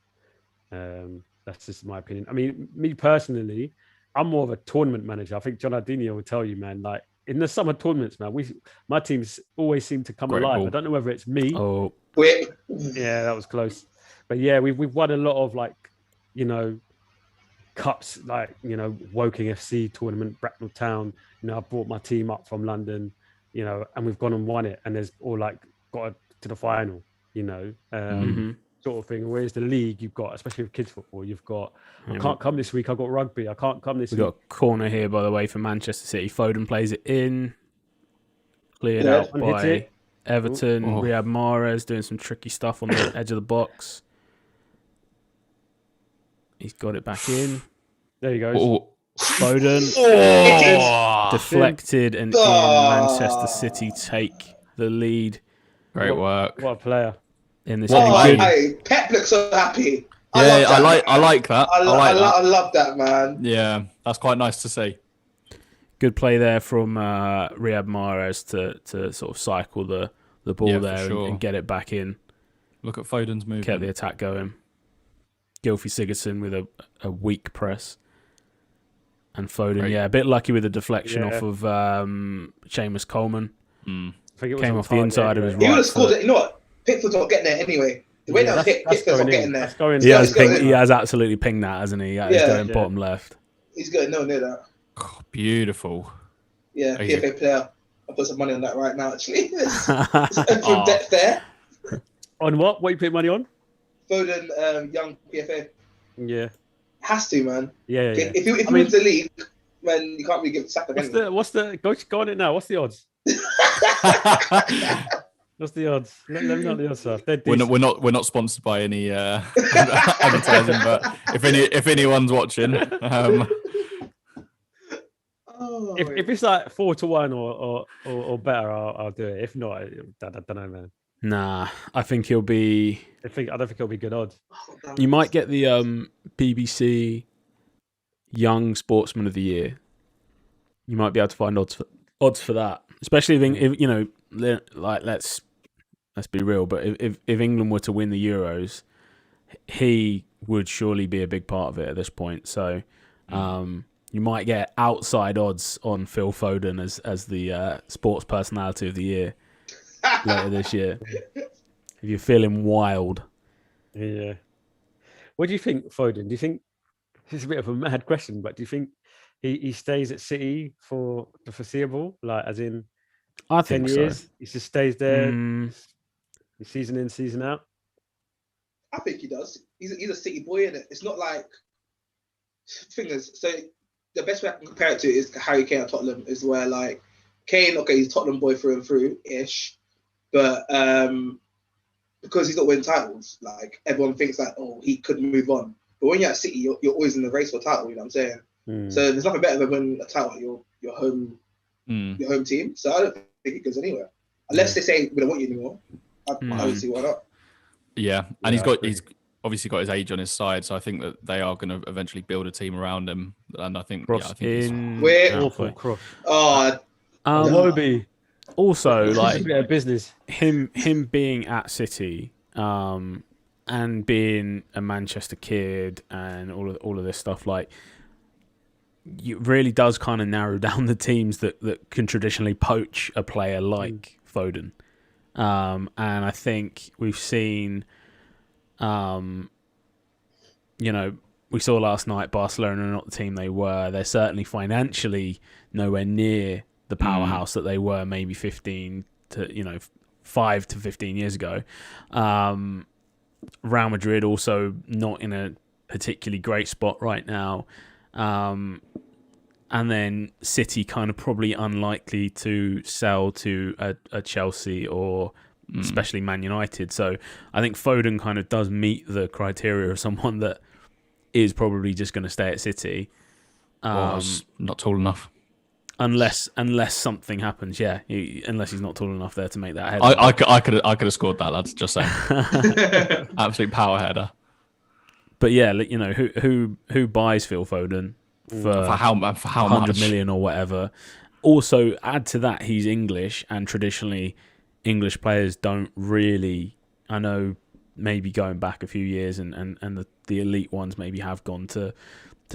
That's just my opinion. I mean, me personally, I'm more of a tournament manager. I think John Ardini will tell you, man, like in the summer tournaments, man, my teams always seem to come alive. Ball. I don't know whether it's me. Oh, yeah, that was close. But yeah, we've won a lot of cups, like Woking FC tournament, Bracknell Town. I brought my team up from London, and we've gone and won it, and there's all got to the final, sort of thing. Whereas the league, you've got, especially with kids football, you've got I can't come this week. I've got rugby. I can't come this week. We've got a corner here, by the way, for Manchester City. Foden plays it in, cleared out by Everton. Riyad Mahrez doing some tricky stuff on the edge of the box. He's got it back in. There he goes. Foden deflected and in. Manchester City take the lead. Great work. What a player. In this game. Pep looks so happy. I like that. I love that, man. Yeah, that's quite nice to see. Good play there from Riyad Mahrez to sort of cycle the ball there and get it back in. Look at Foden's movement. Kept the attack going. Gylfi Sigurdsson with a weak press. And Foden, a bit lucky with the deflection off of Seamus Coleman. I think it was came off the inside of his right. He would have scored it. You know what? Pickford's not getting there anyway. The way that Pickford's not getting there. He has absolutely pinged that, hasn't he? He's going bottom left. He's going nowhere near that. Oh, beautiful. Yeah, PFA player. I'll put some money on that right now, actually. From depth there. On what? What you put money on? Foden, young PFA. Yeah. Has to, man. Yeah. If you win the league, man, you can't really give it sack again. Go on it now. What's the odds? What's the odds? Let me know the odds, sir. We're not sponsored by any advertising, but if anyone's watching, if it's like 4-1 or better, I'll do it. If not, I don't know, man. Nah, I think he'll be. I don't think it'll be good odds. You might get the BBC Young Sportsman of the Year. You might be able to find odds for that, especially if let's be real. But if England were to win the Euros, he would surely be a big part of it at this point. So you might get outside odds on Phil Foden as the sports personality of the year later this year. If you're feeling wild. Yeah. What do you think, Foden? Do you think, this is a bit of a mad question, but do you think he stays at City for the foreseeable? Like, as in, I think 10 years? So. He just stays there, season in, season out? I think he does. He's a City boy, isn't it? It's not like... Thing is, so the best way I can compare it to is Harry Kane at Tottenham, is where, like, Kane, okay, he's a Tottenham boy through and through-ish, but because he's not winning titles, like, everyone thinks that, he could move on. But when you're at City, you're always in the race for a title, you know what I'm saying? So there's nothing better than winning a title at your home team. So I don't think he goes anywhere. Unless they say we don't want you anymore, I would see why not. Yeah, and he's obviously got his age on his side, so I think that they are going to eventually build a team around him. And I think, we're awful cross. Wobie. Also, like business. him being at City, and being a Manchester kid, and all of this stuff, like, it really does kind of narrow down the teams that can traditionally poach a player like Foden. And I think we've seen, we saw last night Barcelona are not the team they were. They're certainly financially nowhere near the powerhouse that they were maybe 5 to 15 years ago. Real Madrid also not in a particularly great spot right now. And then City kind of probably unlikely to sell to a Chelsea or especially Man United. So I think Foden kind of does meet the criteria of someone that is probably just going to stay at City. Not tall enough. Unless something happens, unless he's not tall enough there to make that header. I could have scored that, lads. Just saying, absolute power header. But yeah, who buys Phil Foden for how 100 much? million or whatever? Also, add to that he's English, and traditionally English players don't really. I know maybe going back a few years, and the elite ones maybe have gone to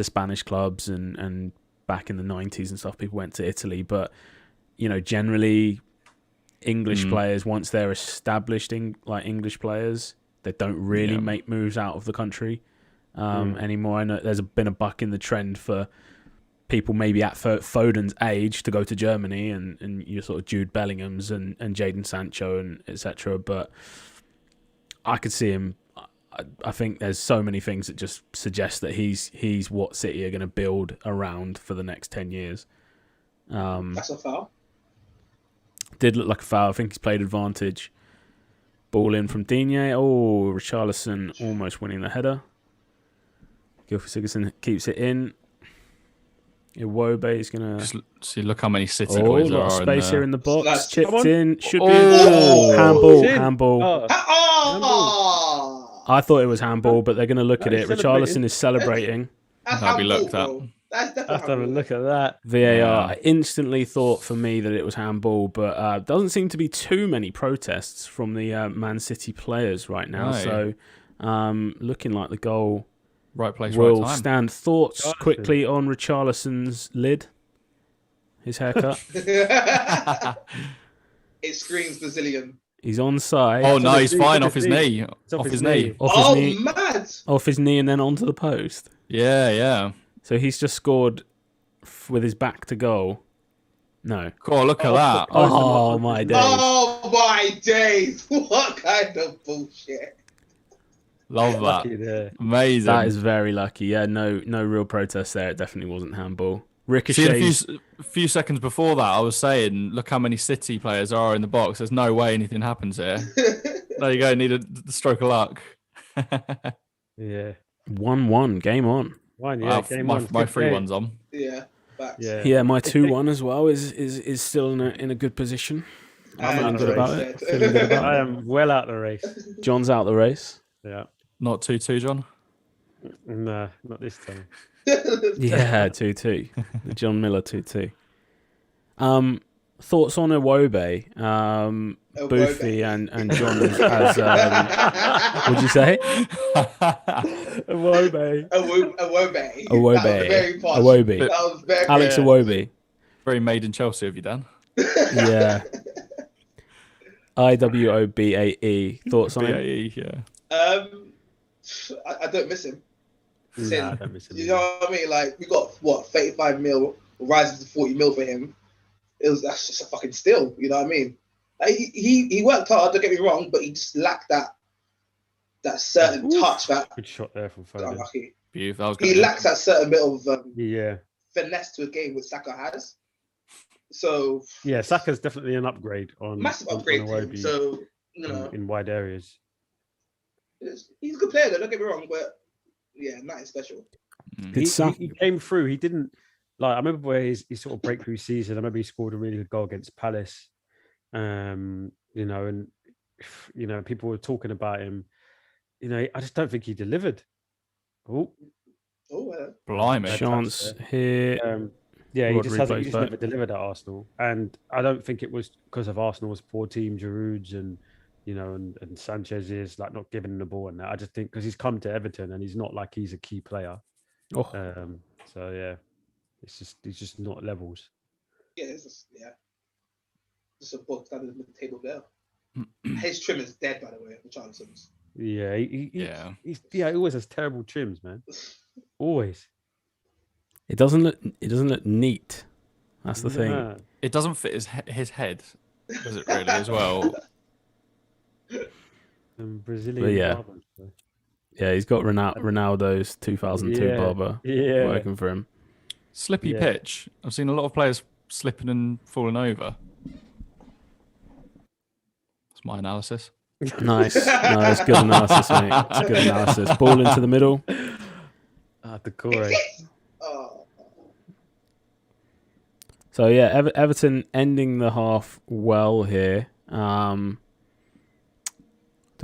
Spanish clubs and back in the 90s and stuff, people went to Italy, but generally English players, once they're established English players, they don't really make moves out of the country anymore. I know there's been a buck in the trend for people maybe at Foden's age to go to Germany, and your sort of Jude Bellinghams and Jadon Sancho and etc. But I could see him. I think there's so many things that just suggest that he's what City are going to build around for the next 10 years. That's a foul. Did look like a foul. I think he's played advantage. Ball in from Digne. Oh, Richarlison almost winning the header. Gylfi Sigurdsson keeps it in. Iwobi is going to... See, look how many City boys there are. Space here in the box. Chipped in. Should be... Handball. I thought it was handball, but they're going to look at it. Richarlison is celebrating. That'll be looked at. That's definitely have a look at that. VAR. I instantly thought for me that it was handball, but doesn't seem to be too many protests from the Man City players right now. No. So looking like the goal right place, will right time. Stand. Thoughts quickly on Richarlison's lid? His haircut? It screams Brazilian. He's onside. Oh no, he's fine off his knee. Off his knee. Mad! Off his knee and then onto the post. Yeah. So he's just scored with his back to goal. No. Cool, look at that. Oh my days. Oh my days. What kind of bullshit? Love that. Amazing. That is very lucky. Yeah, no real protest there. It definitely wasn't handball. Ricochet. A few seconds before that, I was saying, look how many City players are in the box. There's no way anything happens here. There you go. Need a stroke of luck. Yeah. 1-1. Game on. Game my, on. My 3-1's on. Yeah. Yeah. My 2-1 as well is still in a good position. I'm feeling good about it. I am well out of the race. John's out the race. Yeah. Not 2-2, John? No, not this time. Yeah, 2-2. John Miller 2-2. Thoughts on Iwobi? Boofy and John as what'd you say? Iwobi. Iwobi. Alex Iwobi. Very made in Chelsea of you, Dan. Yeah. Iwobae. Thoughts on it? Yeah. I don't miss him. I don't miss him. You know what I mean? Like, we got 35 mil, rising to 40 mil for him. That's just a fucking steal. You know what I mean? Like, he worked hard. Don't get me wrong, but he just lacked that certain touch. Good shot there from Foden. Unlucky. He lacks that certain bit of finesse to a game which Saka has. So yeah, Saka's definitely an upgrade massive upgrade. So in wide areas. He's a good player, though. Don't get me wrong, but yeah, nothing special. He came through. He didn't I remember where his sort of breakthrough season. I remember he scored a really good goal against Palace. You know, and you know, people were talking about him. You know, I just don't think he delivered. Oh, Blimey. Chance here. yeah, he just hasn't. He replays just back. never delivered at Arsenal, and I don't think it was because of Arsenal's poor team, Giroud's and you know, and Sanchez is like not giving him the ball and that. I just think because he's come to Everton and he's not like he's a key player. Oh, So yeah, he's just not levels. Yeah, it's just a book standard mid-table girl. His trim is dead, by the way, Richarlison's. Yeah, he always has terrible trims, man. Always. it doesn't look neat. That's the thing. It doesn't fit his head, does it really, as well? Brazilian. But yeah. barbers, so. Yeah, he's got Ronaldo's 2002 barber working for him. Slippy pitch. I've seen a lot of players slipping and falling over. That's my analysis. Nice. No, it's good analysis, mate. It's good analysis. Ball into the middle. The core. So yeah, Everton ending the half well here. Do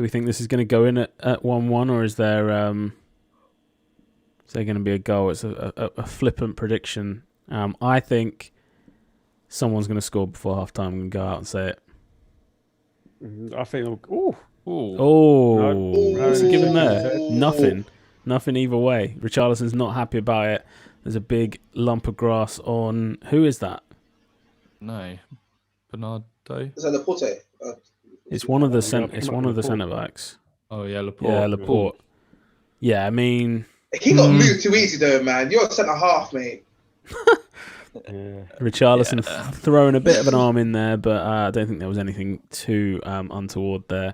we think this is going to go in at 1-1, or is there going to be a goal? It's a flippant prediction. I think someone's going to score before half time. I'm going to go out and say it. I think. What's he giving there? Nothing either way. Richarlison's not happy about it. There's a big lump of grass on. Who is that? No, Bernardo. Is that Laporte? It's one of the centre backs. Oh yeah, Laporte. Yeah, Laporte. Yeah, I mean, He got moved too easy though, man. You're a centre half, mate. Richarlison throwing a bit of an arm in there, but I don't think there was anything too untoward there.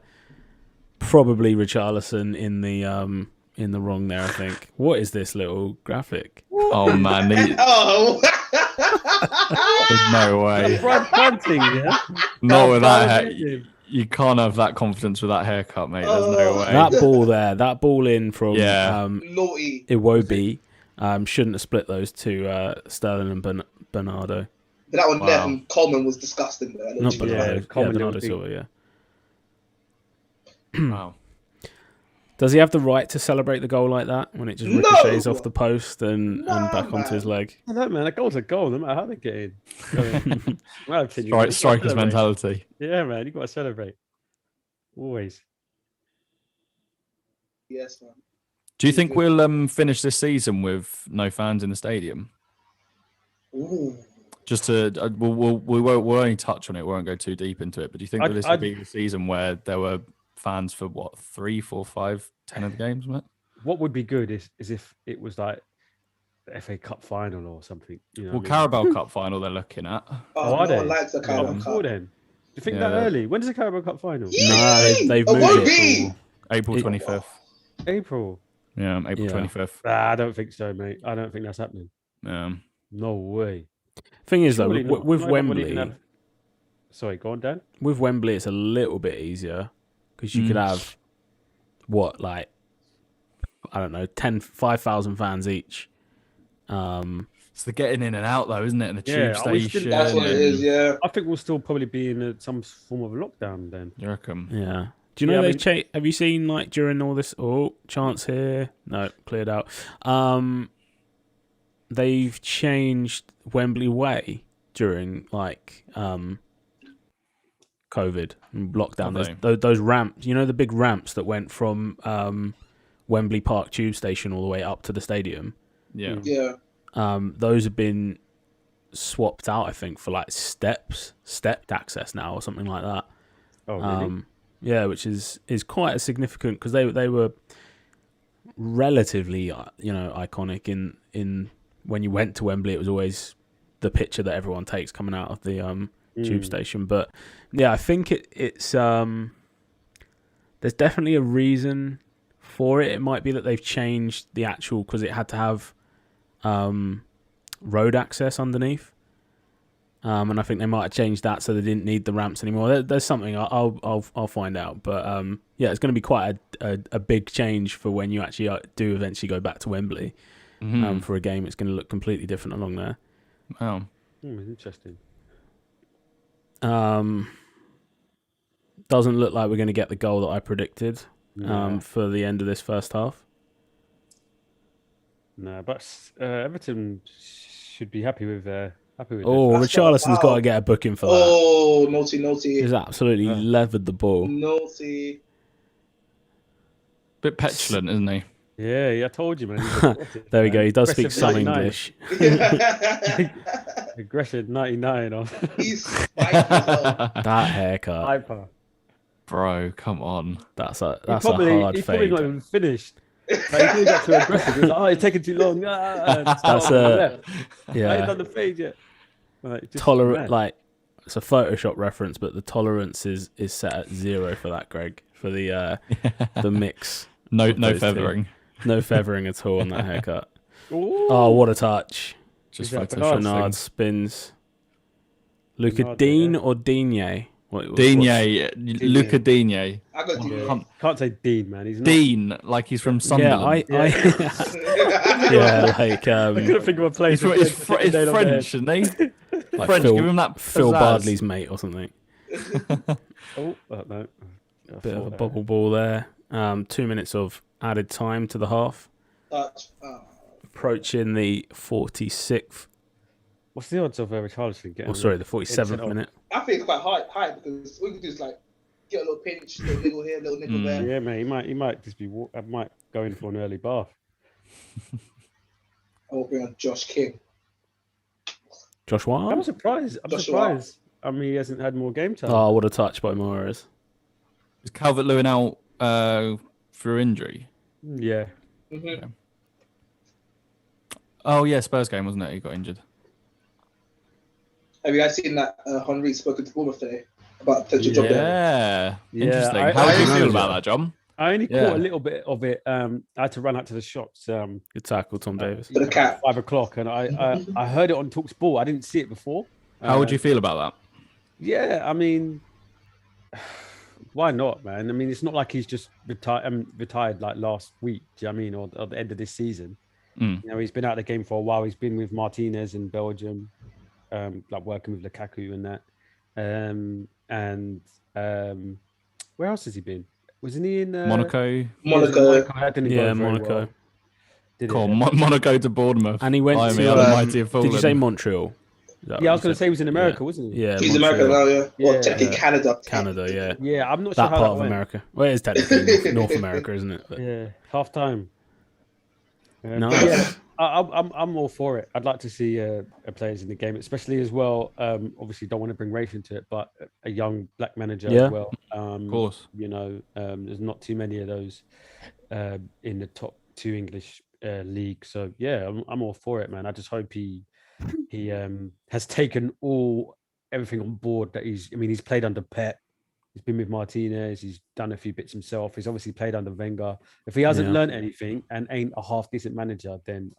Probably Richarlison in the wrong there, I think. What is this little graphic? Oh man, there's no way. Fronting, yeah. Not with that hair. You can't have that confidence with that haircut, mate. There's no way. That ball in from naughty Iwobi shouldn't have split those two, Sterling and Bernardo. But that one there from Coleman was disgusting. There, Not Bernardo. Bernardo big. Silva, Wow. Does he have the right to celebrate the goal like that when it just ricochets off the post and back onto his leg? I don't know, man. A goal's a goal, no matter how they get in. My opinion, Right, striker's mentality. Yeah, man. You got to celebrate. Always. Yes, man. Do you think we'll finish this season with no fans in the stadium? Ooh. Just to we'll only touch on it. We won't go too deep into it. But do you think that this will be the season where there were fans for 3, 4, 5, 10 of the games, mate? What would be good is if it was like the FA Cup final or something. You know, Carabao Cup final they're looking at. Are they? Likes the Carabao Cup. Then. Do you think that early? When does the Carabao Cup final? No, they've moved it to April 25th. April. Yeah, April 25th. I don't think so, mate. I don't think that's happening. Yeah. No way. Thing is, though, with Wembley... Sorry, go on, Dan. With Wembley, it's a little bit easier because you could have, 5,000 fans each. It's the getting in and out, though, isn't it? And the tube station. That's what it is, yeah. I think we'll still probably be in some form of lockdown then. You reckon? Yeah. Do you know have you seen during all this? Oh, chance here. No, cleared out. They've changed Wembley Way during COVID lockdown. Those ramps, the big ramps that went from Wembley Park tube station all the way up to the stadium. Yeah. Yeah. Those have been swapped out, I think, for stepped access now or something like that. Oh, really? Yeah, which is quite a significant because they were relatively iconic in when you went to Wembley. It was always the picture that everyone takes coming out of the tube station. But yeah, I think it's there's definitely a reason for it. It might be that they've changed the actual because it had to have road access underneath. And I think they might have changed that so they didn't need the ramps anymore. There's something I'll find out, but yeah, it's going to be quite a big change for when you actually do eventually go back to Wembley for a game. It's going to look completely different along there. Wow, interesting. Doesn't look like we're going to get the goal that I predicted for the end of this first half. No, but Everton should be happy with Richarlison's got to get a booking for that. Oh, naughty. He's absolutely levered the ball. Naughty. Bit petulant, isn't he? Yeah, I told you, man. There we go. He does speak some English. Aggressive 99. He's spiky as well. That haircut. Hyper. Bro, come on. That's a He's hard probably fade. not even finished. Like, he probably got too aggressive. He was like, "Oh, it's taking too long." That's I ain't done the fade yet. Like, Tolerant, like it's a Photoshop reference, but the tolerance is set at 0 for that, Greg, for the mix. No feathering. No feathering at all on that haircut. Ooh. Oh, what a touch. Just Bernard Bernard spins. Luca Dean or Digne? Digne. Luca Digne. I got Digne. Can't say Dean, man. He's not. Dean, like he's from Sunderland. Yeah, like I couldn't think of a place. It's French, isn't he? like French, give him that Phil pizzazz. Bardley's mate or something. Oh, no. Bit of a bubble ball there. 2 minutes of added time to the half. Approaching the 46th. What's the odds of Richarlison getting? The 47th minute. I think it's quite high because what you can do is like get a little pinch, little niggle here, little niggle there. Yeah, man. He might just be. I might go in for an early bath. I will bring on Josh King. Josh what? I'm surprised. I mean, he hasn't had more game time. Oh, what a touch by Moraes. Is Calvert-Lewin out through injury? Yeah. Mm-hmm. Okay. Oh yeah, Spurs game, wasn't it? He got injured. Have you guys seen that Henry spoken to Bournemouth today about potential job there? Yeah, interesting. How do you feel about that, John? I only caught a little bit of it. I had to run out to the shops. Good tackle, Tom Davis. For the cat. 5 o'clock, and I heard it on TalkSport. I didn't see it before. How would you feel about that? Yeah, I mean, why not, man? I mean, it's not like he's just retired like last week. Do you know what I mean? Or at the end of this season. You know, he's been out of the game for a while. He's been with Martinez in Belgium, like working with Lukaku and that. Where else has he been? Wasn't he in Monaco? Monaco. Monaco. Monaco to Bournemouth. And he went to. Did you say Montreal? Yeah, I was going to say he was in America, wasn't he? Yeah, he's American now, yeah. Well, technically Canada. Canada, yeah. Yeah, I'm not that sure how part that of went. America. Well, it is technically North America, isn't it? But... Yeah, half time. Nice. Yeah, I'm all for it. I'd like to see players in the game, especially as well. Obviously, don't want to bring race into it, but a young black manager as well. Of course. You know, there's not too many of those in the top 2 English leagues. So yeah, I'm all for it, man. I just hope he has taken everything on board. That he's played under Pep. He's been with Martinez. He's done a few bits himself. He's obviously played under Wenger. If he hasn't learned anything and ain't a half decent manager, then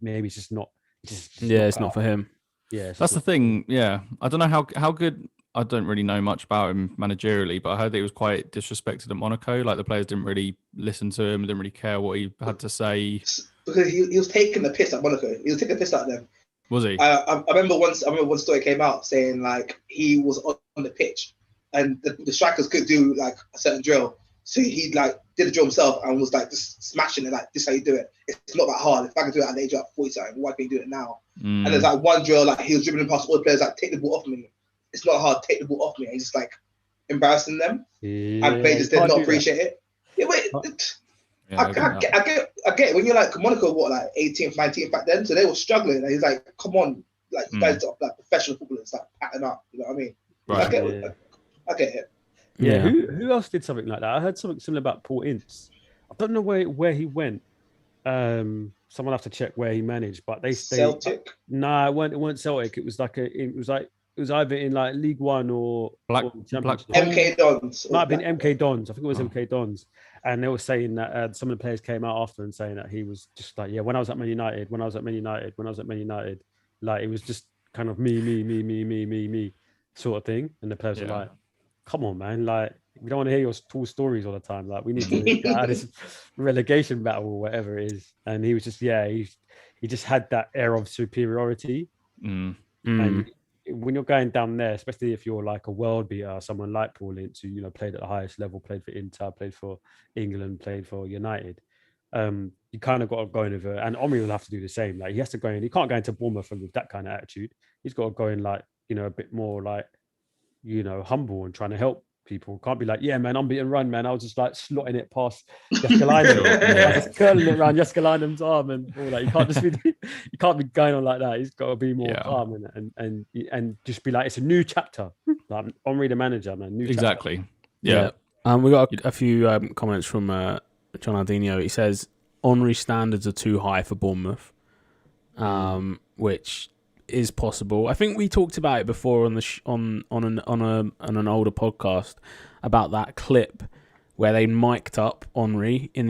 maybe it's just not. It's not for him. Yeah, that's the thing. Yeah, I don't know how good. I don't really know much about him managerially, but I heard that he was quite disrespected at Monaco. Like the players didn't really listen to him, didn't really care what he had to say. Because he was taking the piss at Monaco. He was taking the piss out of them. Was he? I remember one story came out saying like he was on the pitch and the strikers could do like a certain drill. So he like did the drill himself and was like just smashing it like this is how you do it. It's not that hard. If I can do it at the age of 40 something, why can't you do it now? And there's like one drill like he was dribbling past all the players like take the ball off me. It's not hard, take the ball off me. And he's just like embarrassing them. And players just did not appreciate it. Yeah, wait. I get it. When you're like Monaco, like 18th, 19th back then, so they were struggling. And he's like, come on, like you guys are like professional footballers, like pattern up. You know what I mean? Right. I get it. Yeah. Who else did something like that? I heard something similar about Paul Ince. I don't know where he went. Someone will have to check where he managed, but they Celtic. Nah, it weren't Celtic. It was either in like League One or Championship. MK Dons. Might have been MK Dons. I think it was MK Dons. And they were saying that some of the players came out after and saying that he was just like, when I was at Man United, like it was just kind of me sort of thing. And the players were like, come on, man, like we don't want to hear your tall stories all the time. Like we need to get out of this relegation battle or whatever it is. And he was just, he just had that air of superiority. And when you're going down there, especially if you're like a world beater, someone like Paul Ince, who played at the highest level, played for Inter, played for England, played for United. You kind of got to go in with it, and Omri will have to do the same. Like he has to go in. He can't go into Bournemouth with that kind of attitude. He's got to go in like a bit more like humble and trying to help people. Can't be like, yeah, man, unbeaten run, man. I was just like slotting it past Jeskalainen. Just curling it around Jeskalainen's arm and all that. You can't just be you can't be going on like that. He's got to be more calm and just be like, it's a new chapter. Like Omri the manager, man. New exactly. Chapter. Yeah. We got a few comments from John Aldino. He says Henry standards are too high for Bournemouth, which is possible. I think we talked about it before on the on an older podcast about that clip where they mic'd up Henry in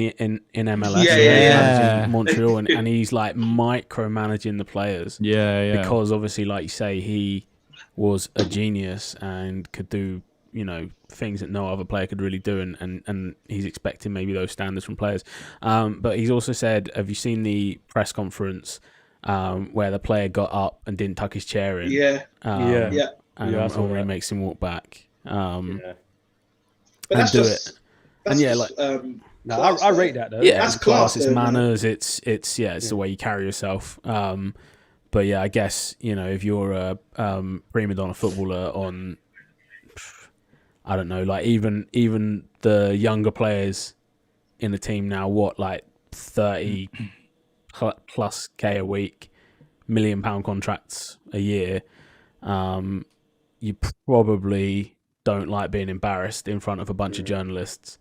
MLS, Montreal, and he's like micromanaging the players. Because obviously, like you say, he was a genius and could do things that no other player could really do, and he's expecting maybe those standards from players. But he's also said, have you seen the press conference where the player got up and didn't tuck his chair in? And Henry makes him walk back. But that's just I rate that though. Yeah, that's it's class. It's manners. It's the way you carry yourself. But yeah, I guess if you're a prima donna footballer on, I don't know, like even the younger players in the team now, like 30 plus K a week, £1 million contracts a year, you probably don't like being embarrassed in front of a bunch of journalists,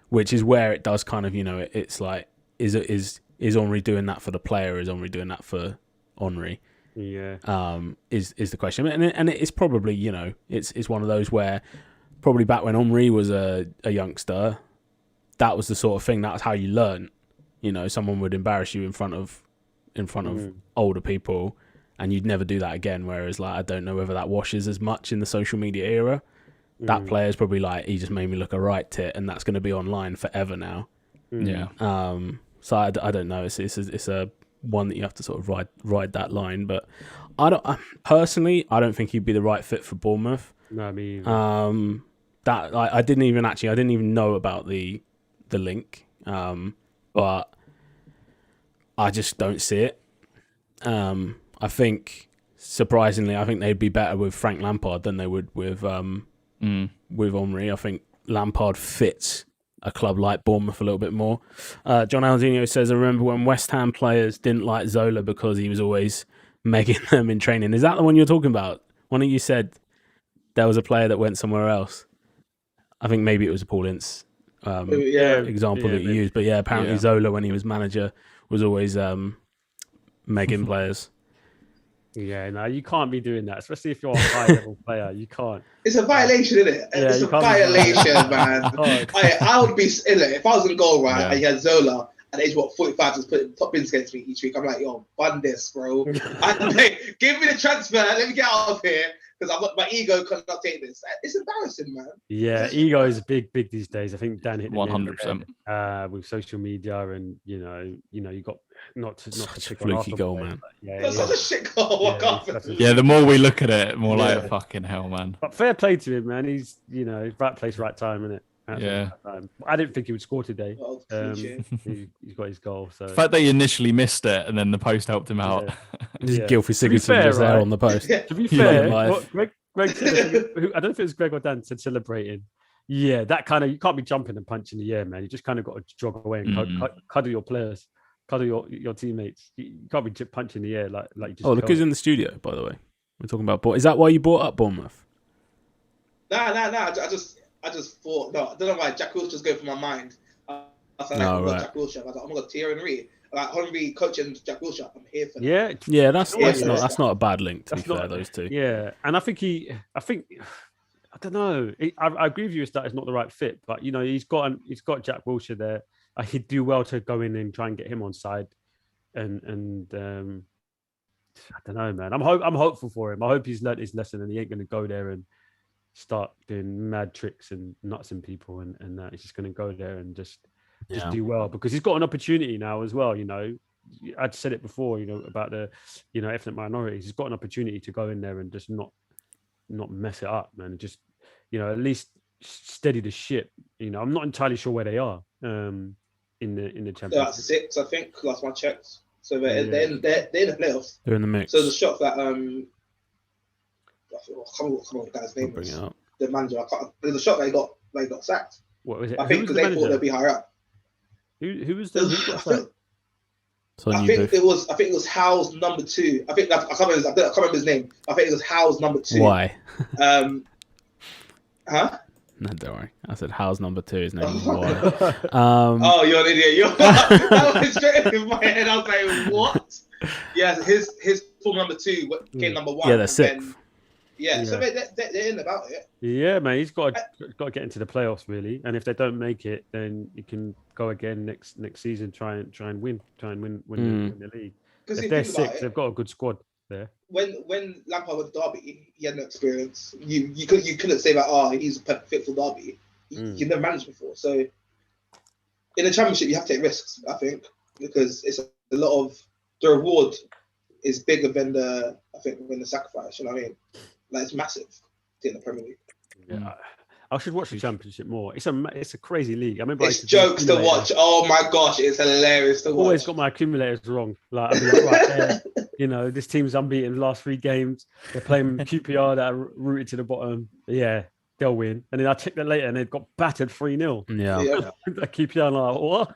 which is where it does kind of, it's like, is Henry doing that for the player? Is Henry doing that for Henry? Yeah. Is the question, and it's probably it's one of those where probably back when Henry was a youngster, that was the sort of thing. That was how you learn. Someone would embarrass you in front of older people, and you'd never do that again. Whereas, like, I don't know whether that washes as much in the social media era. That player's probably like, he just made me look a right tit, and that's going to be online forever now. Yeah. So I don't know. It's a one that you have to sort of ride that line. But I don't think he'd be the right fit for Bournemouth. No, me either. I didn't even know about the link. But I just don't see it. I think, surprisingly, they'd be better with Frank Lampard than they would with Henry. I think Lampard fits a club like Bournemouth a little bit more. John Aldino says, I remember when West Ham players didn't like Zola because he was always megging them in training. Is that the one you're talking about? One of you said there was a player that went somewhere else. I think maybe it was a Paul Ince example that you used. But yeah, apparently Zola, when he was manager, was always megging players. Yeah, no, you can't be doing that, especially if you're a high-level player. You can't. It's a violation, isn't it? It's a violation, man. I would be, if I was in goal, right, and you had Zola at age 45 just putting top bins against me each week, I'm like, yo, bun this, bro. Give me the transfer, let me get out of here, because I've got my ego cannot take this. It's embarrassing, man. Yeah, ego is big these days. I think Dan hit 100% with social media, and you got not to pick on fluky goal, man. That's such a shit goal. The more we look at it, more like fucking hell, man. But fair play to him, man. He's right place, right time, isn't it? I didn't think he would score today. He's got his goal. So the fact that he initially missed it and then the post helped him out. Gylfi Sigurdsson was there on the post. To be fair, Greg said, I don't know if it was Greg or Dan, said celebrating. Yeah, that kind of, you can't be jumping and punching in the air, man. You just kind of got to jog away and cuddle your players, cuddle your teammates. You can't be punching in the air like you just. Oh, look who's in the studio, by the way. We're talking about. Is that why you brought up Bournemouth? Nah. I just thought, no, I don't know why Jack Wilshere's going through my mind. I was like, Jack Wilshere. I was like, oh my God, Thierry Henry. Like, Henry coaching Jack Wilshere. I'm here for that. Yeah, that's not a bad link, to be fair, those two. Yeah, and I think I don't know. I agree with you that it's not the right fit, but, he's got Jack Wilshere there. He'd do well to go in and try and get him on side. And I don't know, man. I'm hopeful for him. I hope he's learnt his lesson and he ain't going to go there and start doing mad tricks and nutsing people and that. He's just going to go there and just do well, because he's got an opportunity now as well. I'd said it before, about the, ethnic minorities. He's got an opportunity to go in there and just not mess it up, man. Just, at least steady the ship. I'm not entirely sure where they are in the championship. They're at 6, I think. Last one checked. So they're in the playoffs. They're in the mix. So the shot that I can't remember what the guy's name Bring was. it up. The manager. There's a shot that he got sacked. What was it? I think because they thought they'd be higher up. Who was the? Who got sacked? I think it was Howe's number 2. I can't remember his name. I think it was Howe's number 2. Why? Huh? No, don't worry. I said Howe's number 2. His name is Why. Oh, you're an idiot. That went straight in my head. I was like, what? Yeah, his full number 2 came number 1. Yeah, they're 6th. Yeah, so they're in about it. Yeah, man, he's got to get into the playoffs really, and if they don't make it, then you can go again next season. Try and win the league. If they're 6th, they've got a good squad there. When Lampard went to Derby, he had no experience. You couldn't say that he's fit for Derby. You've never managed before, so in the Championship you have to take risks. I think because it's a lot of the reward is bigger than the sacrifice. You know what I mean? Like it's massive in the Premier League. Yeah, I should watch the Championship more. It's a crazy league. I remember it's jokes to watch. Oh my gosh, it's hilarious to watch. Always got my accumulators wrong. Like I'd be like, right there, this team's unbeaten the last 3 games. They're playing QPR that are rooted to the bottom. Yeah, they'll win. And then I checked that later, and they've got battered 3-0. Yeah. QPR, like what?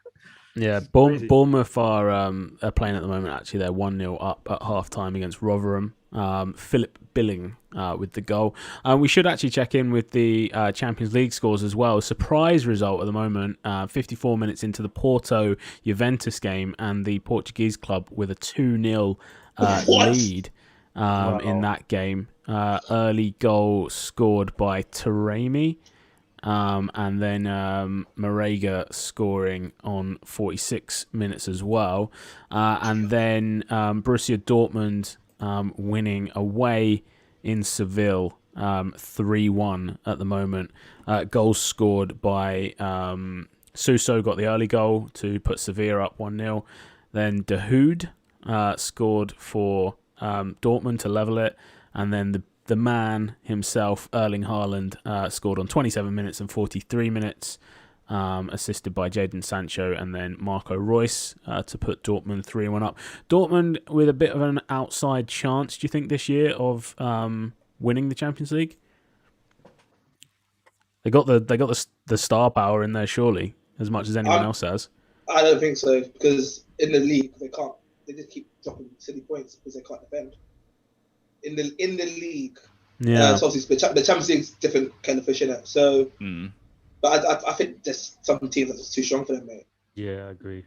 Yeah, Bournemouth are playing at the moment. Actually, they're 1-0 up at half time against Rotherham. Philip Billing with the goal. We should actually check in with the Champions League scores as well. Surprise result at the moment. 54 minutes into the Porto Juventus game, and the Portuguese club with a 2-0 lead in that game. Early goal scored by Taremi. And then Marega scoring on 46 minutes as well. And then Borussia Dortmund winning away in Seville 3-1 at the moment. Goals scored by Suso got the early goal to put Sevilla up 1-0. Then Dahoud scored for Dortmund to level it. And then the man himself, Erling Haaland, scored on 27 minutes and 43 minutes, assisted by Jadon Sancho and then Marco Reus to put Dortmund 3-1 up. Dortmund with a bit of an outside chance, do you think, this year of winning the Champions League? They got the star power in there, surely, as much as anyone else has. I don't think so, because in the league they can't. They just keep dropping silly points because they can't defend. In the league, so obviously the Champions League's different kind of fish in it. So, but I think there's some teams that's too strong for them, mate. Yeah, I agree.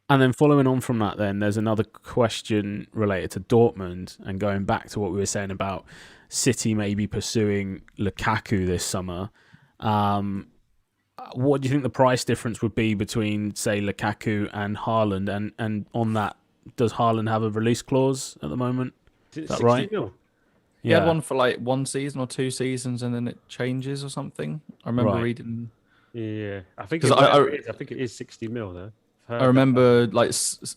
And then following on from that, then there's another question related to Dortmund and going back to what we were saying about City maybe pursuing Lukaku this summer. What do you think the price difference would be between, say, Lukaku and Haaland? And on that, does Haaland have a release clause at the moment? Is that right? Mil? He had one for like 1 season or 2 seasons, and then it changes or something. I remember reading. Yeah, I think it is 60 mil though. I remember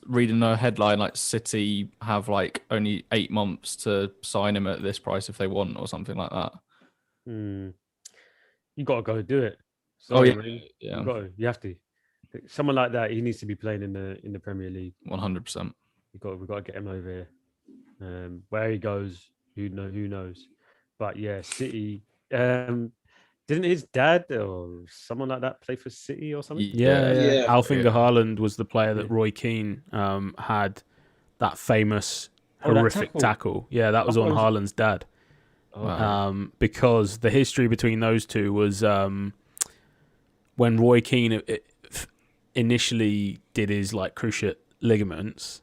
reading a headline like City have like only 8 months to sign him at this price if they want, or something like that. You got to go do it. You have to. Someone like that, he needs to be playing in the Premier League. 100%. We've got to get him over here. Where he goes, who knows? But yeah, City. Didn't his dad or someone like that play for City or something? Yeah. Alf-Inge Haaland was the player that Roy Keane had that famous horrific tackle. Yeah, that was on Haaland's dad. Because the history between those two was when Roy Keane initially did his like cruciate ligaments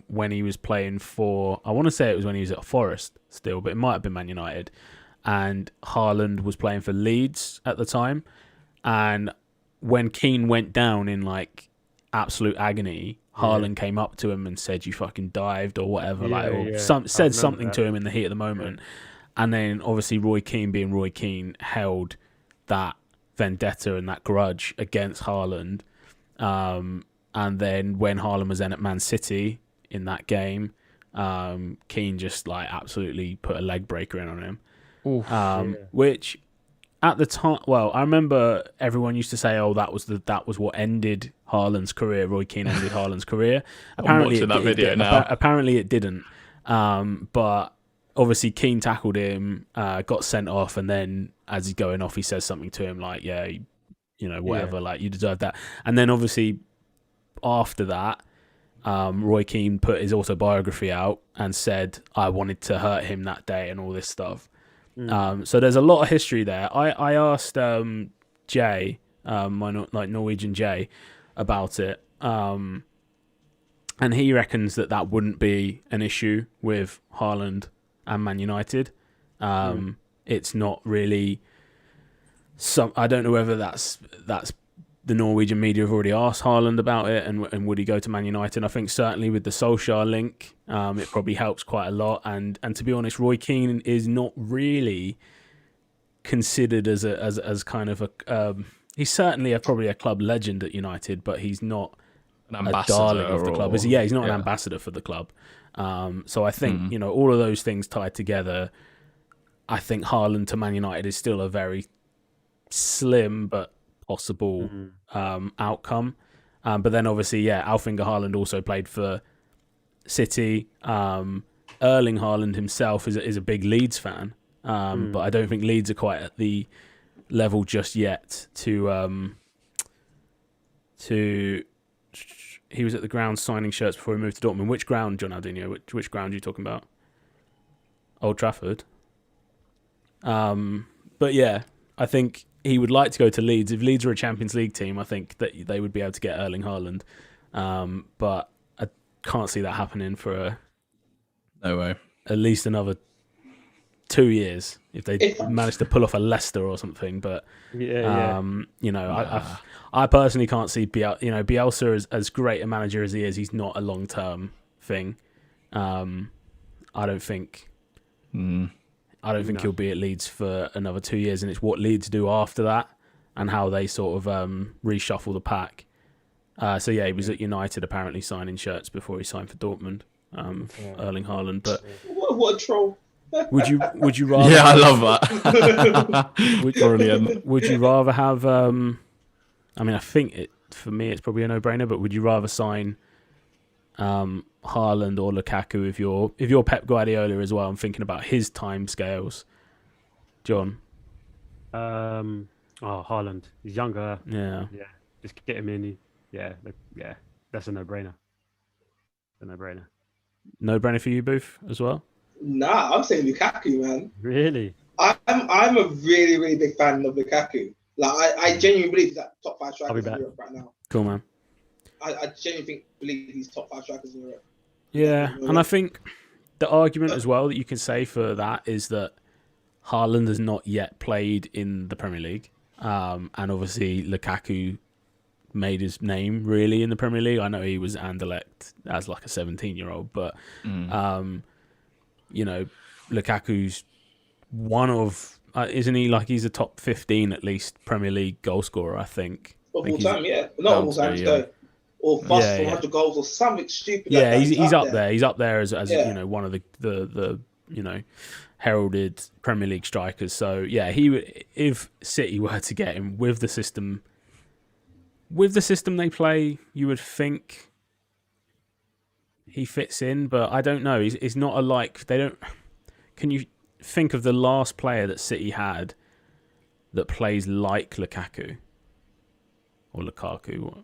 when he was playing for, I want to say it was when he was at Forest still, but it might have been Man United, and Haaland was playing for Leeds at the time, and when Keane went down in like absolute agony, Haaland came up to him and said, "You fucking dived," or whatever, said something to him in the heat of the moment. And then obviously Roy Keane, being Roy Keane, held that vendetta and that grudge against Haaland. And then when Haaland was then at Man City in that game, Keane just like absolutely put a leg breaker in on him. Which at the time, well, I remember everyone used to say, "Oh, that was what ended Haaland's career." Roy Keane ended Haaland's career. Apparently, apparently it didn't. But obviously, Keane tackled him, got sent off, and then as he's going off, he says something to him like, "Yeah, whatever, like you deserve that." And then obviously after that, Roy Keane put his autobiography out and said, "I wanted to hurt him that day," and all this stuff. So there's a lot of history there. I asked Jay, my Norwegian Jay, about it, and he reckons that wouldn't be an issue with Haaland and Man United. It's not really. I don't know whether that's the Norwegian media have already asked Haaland about it, and would he go to Man United? I think certainly with the Solskjaer link, it probably helps quite a lot. And to be honest, Roy Keane is not really considered as kind of a. He's certainly probably a club legend at United, but he's not a darling of the club. He's not an ambassador for the club. So I think all of those things tied together. I think Haaland to Man United is still a very slim but possible outcome. But then obviously, Alf-Inge Haaland also played for City. Erling Haaland himself is a big Leeds fan, but I don't think Leeds are quite at the level just yet to. He was at the ground signing shirts before he moved to Dortmund. Which ground, John Aldinho? Which ground are you talking about? Old Trafford. But yeah, I think he would like to go to Leeds. If Leeds were a Champions League team, I think that they would be able to get Erling Haaland. But I can't see that happening for no way. At least another 2 years if they manage to pull off a Leicester or something. But I personally can't see Bielsa as great a manager as he is. He's not a long-term thing. I don't think. I don't think he'll be at Leeds for another 2 years, and it's what Leeds do after that and how they sort of reshuffle the pack. He was at United apparently signing shirts before he signed for Dortmund, Erling Haaland. But what a troll! Would you rather? Yeah, I love that. Brilliant. Would you rather have? I think for me it's probably a no-brainer. But would you rather sign Haaland or Lukaku if you're Pep Guardiola as well? I'm thinking about his time scales. John? Haaland. He's younger. Yeah. Just get him in. That's a no-brainer. No-brainer for you, Booth, as well? Nah, I'm saying Lukaku, man. Really? I'm a really, really big fan of Lukaku. Like I genuinely believe he's that top 5 strikers in Europe right now. Cool, man. I genuinely believe he's top 5 strikers in Europe. Yeah, and I think the argument as well that you can say for that is that Haaland has not yet played in the Premier League, and obviously Lukaku made his name really in the Premier League. I know he was Anderlecht as like a 17-year-old, but Lukaku's one of isn't he like he's a top 15 at least Premier League goal scorer? I think. Of all time, not all time, or fast 100 goals or something stupid. Yeah, he's up there. He's up there as one of the heralded Premier League strikers. So yeah, if City were to get him with the system they play, you would think he fits in, but I don't know. He's not they don't. Can you think of the last player that City had that plays like Lukaku or Lukaku?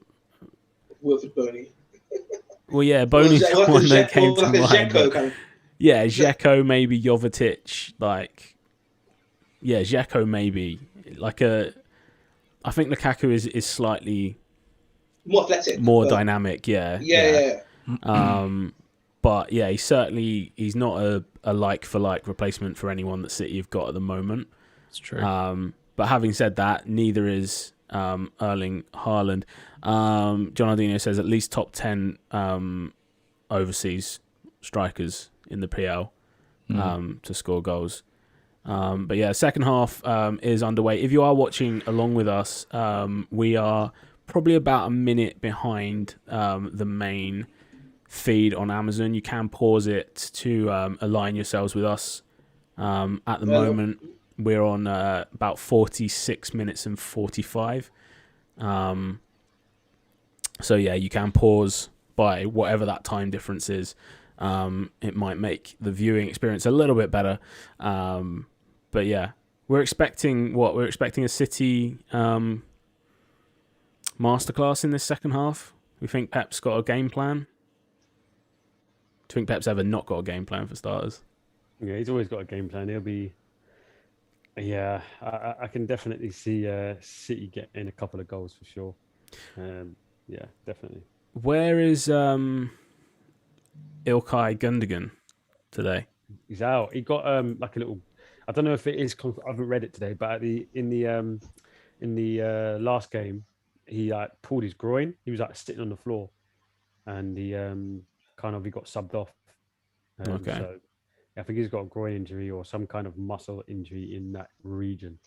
Wilfred Boney. Well, yeah, Boney's the one that came to mind. Dzeko kind of. Yeah, Dzeko, maybe Jovetic. Dzeko maybe. I think Lukaku is slightly more athletic, more dynamic. Yeah. But yeah, he's not a like for like replacement for anyone that City have got at the moment. It's true. But having said that, neither is Erling Haaland. John Aldinho says at least top 10 overseas strikers in the PL to score goals. But yeah, second half is underway. If you are watching along with us, we are probably about a minute behind the main feed on Amazon. You can pause it to align yourselves with us. At the moment, we're on about 46 minutes and 45. So yeah, you can pause by whatever that time difference is. It might make the viewing experience a little bit better. But yeah, we're expecting a City masterclass in this second half. We think Pep's got a game plan. Do you think Pep's ever not got a game plan for starters? Yeah, he's always got a game plan. He'll be. Yeah, I can definitely see City getting a couple of goals for sure. Yeah, definitely. Where is Ilkay Gundogan today? He's out. He got like a little. I don't know if it is. I haven't read it today, but in the last game, he pulled his groin. He was sitting on the floor, and he he got subbed off. Okay. So I think he's got a groin injury or some kind of muscle injury in that region.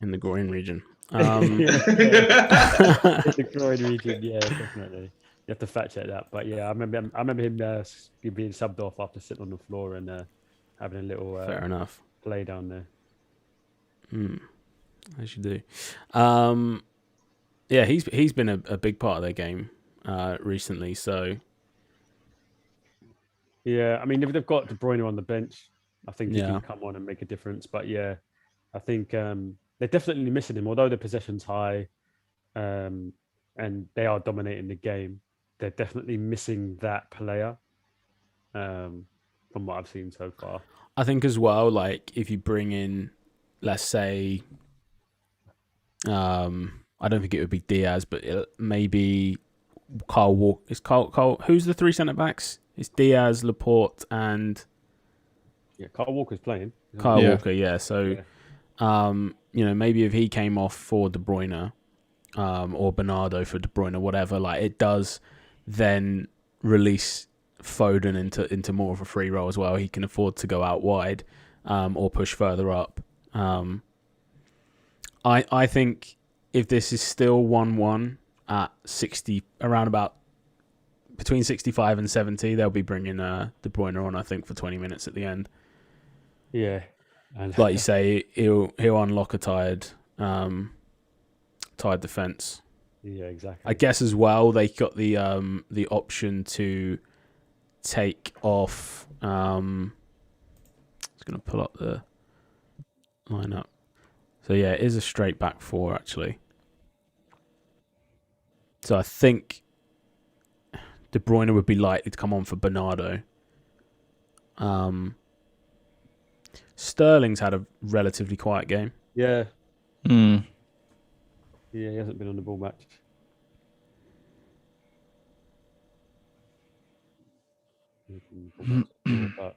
In the groin region. In the groin region, yeah, definitely. You have to fact check that, but yeah, I remember him being subbed off after sitting on the floor and having a little fair enough play down there. As you do. Yeah, he's been a big part of their game recently. So yeah, I mean, if they've got De Bruyne on the bench, I think he Yeah. can come on and make a difference. But yeah, I think they're definitely missing him. Although the possession's high, and they are dominating the game, they're definitely missing that player. From what I've seen so far, I think as well, like if you bring in, let's say, I don't think it would be Diaz, but maybe Kyle Walker. Is Kyle? Who's the three centre backs? It's Diaz, Laporte, and yeah, Kyle Walker's playing. Kyle Walker. Yeah. So, maybe if he came off for De Bruyne, or Bernardo for De Bruyne, whatever, like it does then release Foden into more of a free role as well. He can afford to go out wide, or push further up. I think if this is still 1-1 at 60, around about between 65 and 70, they'll be bringing De Bruyne on, I think, for 20 minutes at the end. Yeah. And Like you say, he'll unlock a tired defence. Yeah, exactly. I guess as well they got the option to take off. I was going to pull up the lineup. So yeah, it is a straight back four actually. So I think De Bruyne would be likely to come on for Bernardo. Sterling's had a relatively quiet game. Yeah. Hmm. Yeah, he hasn't been on the ball much. But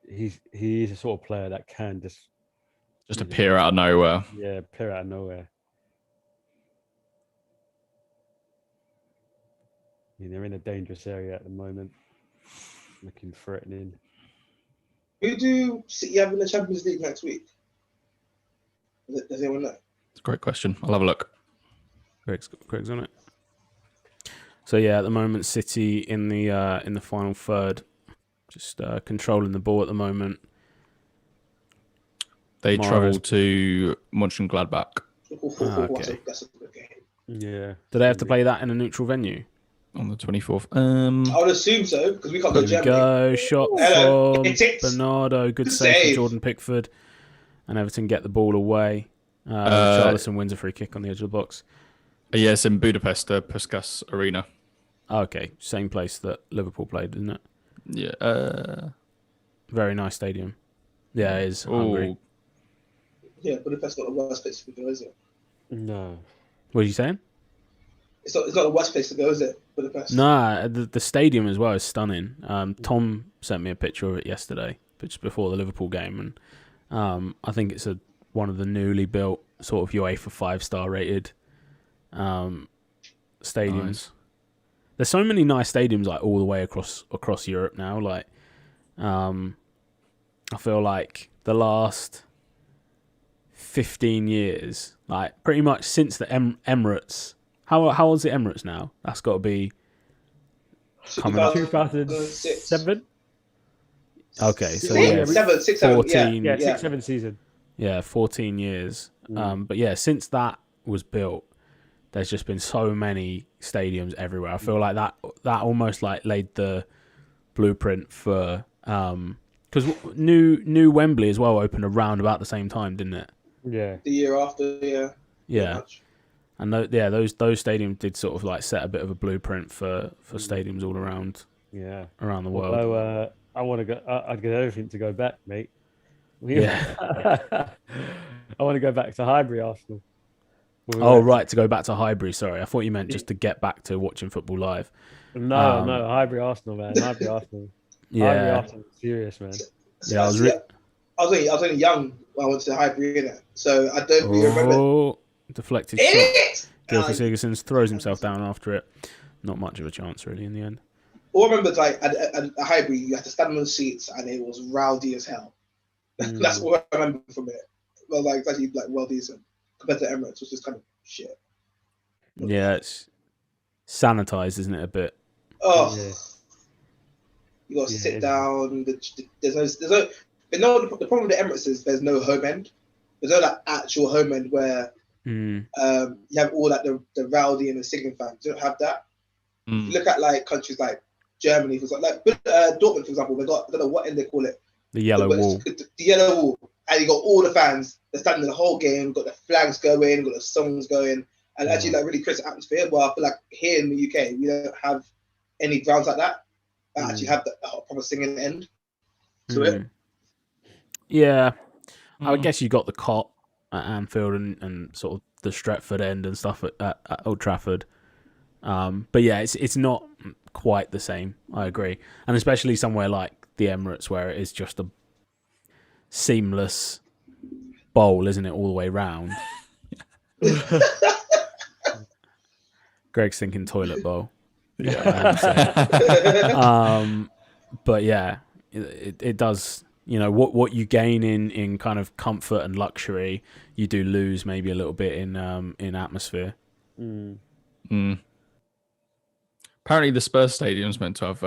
he is a sort of player that can just appear out of nowhere. Yeah, appear out of nowhere. I mean, they're in a dangerous area at the moment, looking threatening. Who do City have in the Champions League next week? Does anyone know? It's a great question. I'll have a look. Craig's on it. So yeah, at the moment, City in the final third, just controlling the ball at the moment. They travel to Mönchengladbach. Okay. That's a good game. Yeah. Do they have to play that in a neutral venue? On the 24th. I would assume so, because we can't go to There we Germany. go. Shot Hello. from It's it. Bernardo. Good Good save from save. Jordan Pickford. And Everton get the ball away. Richarlison wins a free kick on the edge of the box. Yes, in Budapest, Puskás Arena. Okay, same place that Liverpool played, isn't it? Yeah. Very nice stadium. Yeah, it is. Hungary. Yeah, but that's not the worst place to go, is it? No. What are you saying? It's not the worst place to go, is it? Budapest. Nah, the stadium as well is stunning. Tom sent me a picture of it yesterday, just before the Liverpool game, and I think it's one of the newly built sort of UEFA 5-star rated stadiums. Nice. There's so many nice stadiums like all the way across Europe now. Like, I feel like the last 15 years, like pretty much since the Emirates. How old's the Emirates now? That's got to be coming up 2007. Okay, so six, seven, 14, Yeah, 6-7 season. Yeah, 14 years. But yeah, since that was built, there's just been so many stadiums everywhere. I feel like that almost like laid the blueprint for because new Wembley as well opened around about the same time, didn't it? Yeah. The year after, yeah. And those stadiums did sort of like set a bit of a blueprint for stadiums all around around the world. Although I want to go, I'd get everything to go back, mate. Yeah. I want to go back to Highbury Arsenal. Right, to go back to Highbury. Sorry, I thought you meant just to get back to watching football live. No, Highbury Arsenal, man. Highbury Arsenal. Yeah. Highbury Arsenal, serious, man. Yeah, I was only young when I went to Highbury, innit? So I don't really remember. Deflected shot. Gylfi Sigurdsson throws himself down after it. Not much of a chance, really, in the end. All I remember is like at Highbury, you had to stand on the seats and it was rowdy as hell. That's all I remember from it. Well, like it's actually like well decent compared to Emirates, which is kind of shit. Yeah, it's sanitized, isn't it, a bit? Oh, yeah. You got to sit down. There's no. But no, the problem with the Emirates is there's no home end. There's no like actual home end where you have all like the rowdy and the singing fans. You don't have that. You look at like countries like Germany, for example, like Dortmund, for example. They got, I don't know what end they call it. The yellow wall. The yellow wall. And you got all the fans. They're standing the whole game. Got the flags going. Got the songs going. And actually, like really creates an atmosphere. Well, I feel like here in the UK, we don't have any grounds like that. That actually have the proper singing end to it. Yeah, I guess you got the cot at Anfield and sort of the Stretford end and stuff at Old Trafford. But yeah, it's not quite the same. I agree, and especially somewhere like the Emirates where it is just a seamless bowl, isn't it, all the way round? Greg's thinking toilet bowl. Yeah. But yeah, it does. You know what you gain in kind of comfort and luxury, you do lose maybe a little bit in atmosphere. Apparently, the Spurs stadium's meant to have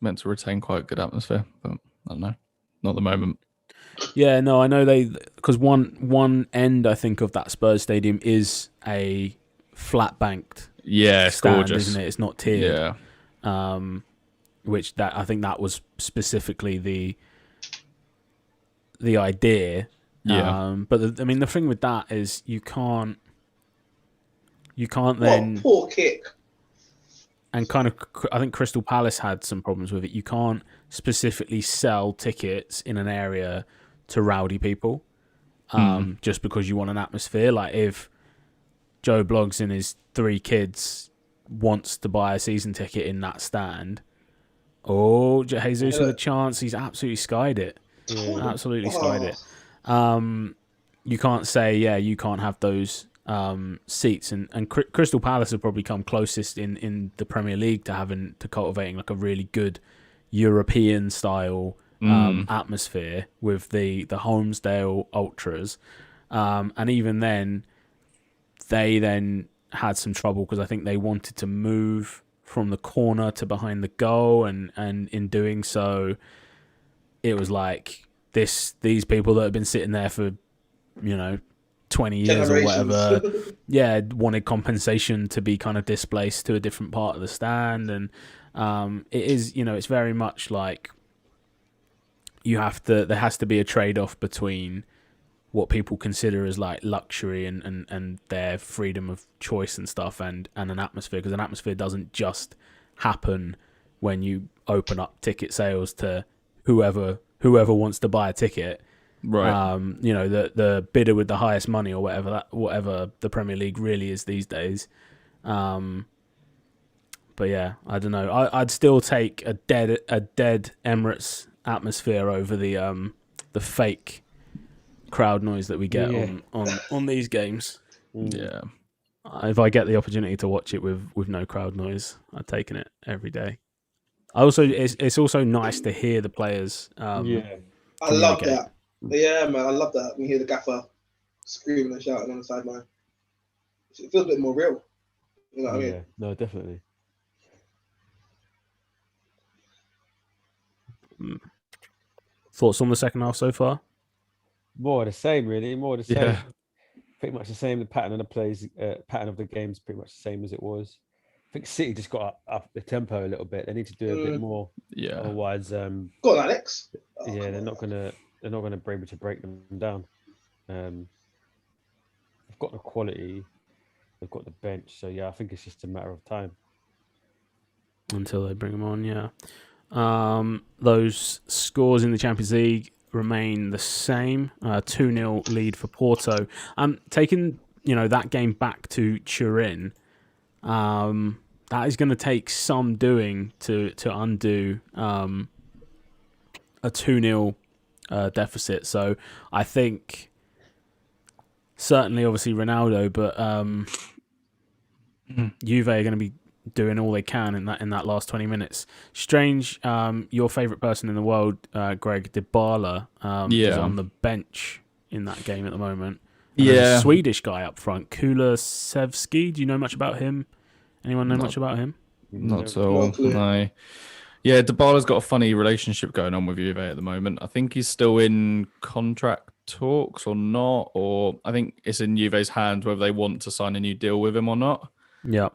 meant to retain quite a good atmosphere, but I don't know, not at the moment. Yeah, no, I know because one end I think of that Spurs stadium is a flat banked. Yeah, it's stand, gorgeous, isn't it? It's not tiered. Yeah. Which I think that was specifically the idea. Yeah. But the thing with that is you can't then poor kick. And kind of, I think Crystal Palace had some problems with it. You can't specifically sell tickets in an area to rowdy people, just because you want an atmosphere. Like if Joe Bloggs and his 3 kids wants to buy a season ticket in that stand. Oh, Jesus with a chance. He's absolutely skied it. Absolutely skied it. You can't say, you can't have those seats. And Crystal Palace have probably come closest in the Premier League to cultivating like a really good European style atmosphere with the Holmesdale Ultras. And even then, they then had some trouble because I think they wanted to move from the corner to behind the goal, and in doing so, it was like these people that have been sitting there for 20 years or whatever, wanted compensation to be kind of displaced to a different part of the stand, and it is it's very much like there has to be a trade-off between what people consider as like luxury and their freedom of choice and stuff and an atmosphere, because an atmosphere doesn't just happen when you open up ticket sales to whoever wants to buy a ticket. Right. The bidder with the highest money or whatever the Premier League really is these days. But yeah, I don't know. I'd still take a dead Emirates atmosphere over the fake crowd noise that we get on these games. Yeah. If I get the opportunity to watch it with no crowd noise, I've taken it every day. It's also nice to hear the players. I love that. But yeah, man, I love that. When you hear the gaffer screaming and shouting on the sideline, it feels a bit more real. You know what I mean? Yeah, no, definitely. Thoughts on the second half so far? More of the same, really. More of the same. Yeah. Pretty much the same. The pattern of the plays, pattern of the game's pretty much the same as it was. I think City just got up the tempo a little bit. They need to do a bit more. Yeah. Otherwise, Go on, Alex. yeah, they're not gonna be able to break them down. They've got the quality, they've got the bench. So yeah, I think it's just a matter of time until they bring them on. Yeah. Those scores in the Champions League remain the same. 2-0 lead for Porto. Taking that game back to Turin, that is going to take some doing to undo a 2-0 deficit. So I think certainly, obviously Ronaldo, but Juve are going to be doing all they can in that last 20 minutes. Strange, your favourite person in the world, Greg Dybala, is on the bench in that game at the moment. And there's a Swedish guy up front, Kulusevski. Do you know much about him? Anyone know much about him? Not so. No. Yeah, Dybala's got a funny relationship going on with Juve at the moment. I think he's still in contract talks or not, or I think it's in Juve's hands whether they want to sign a new deal with him or not. Yeah.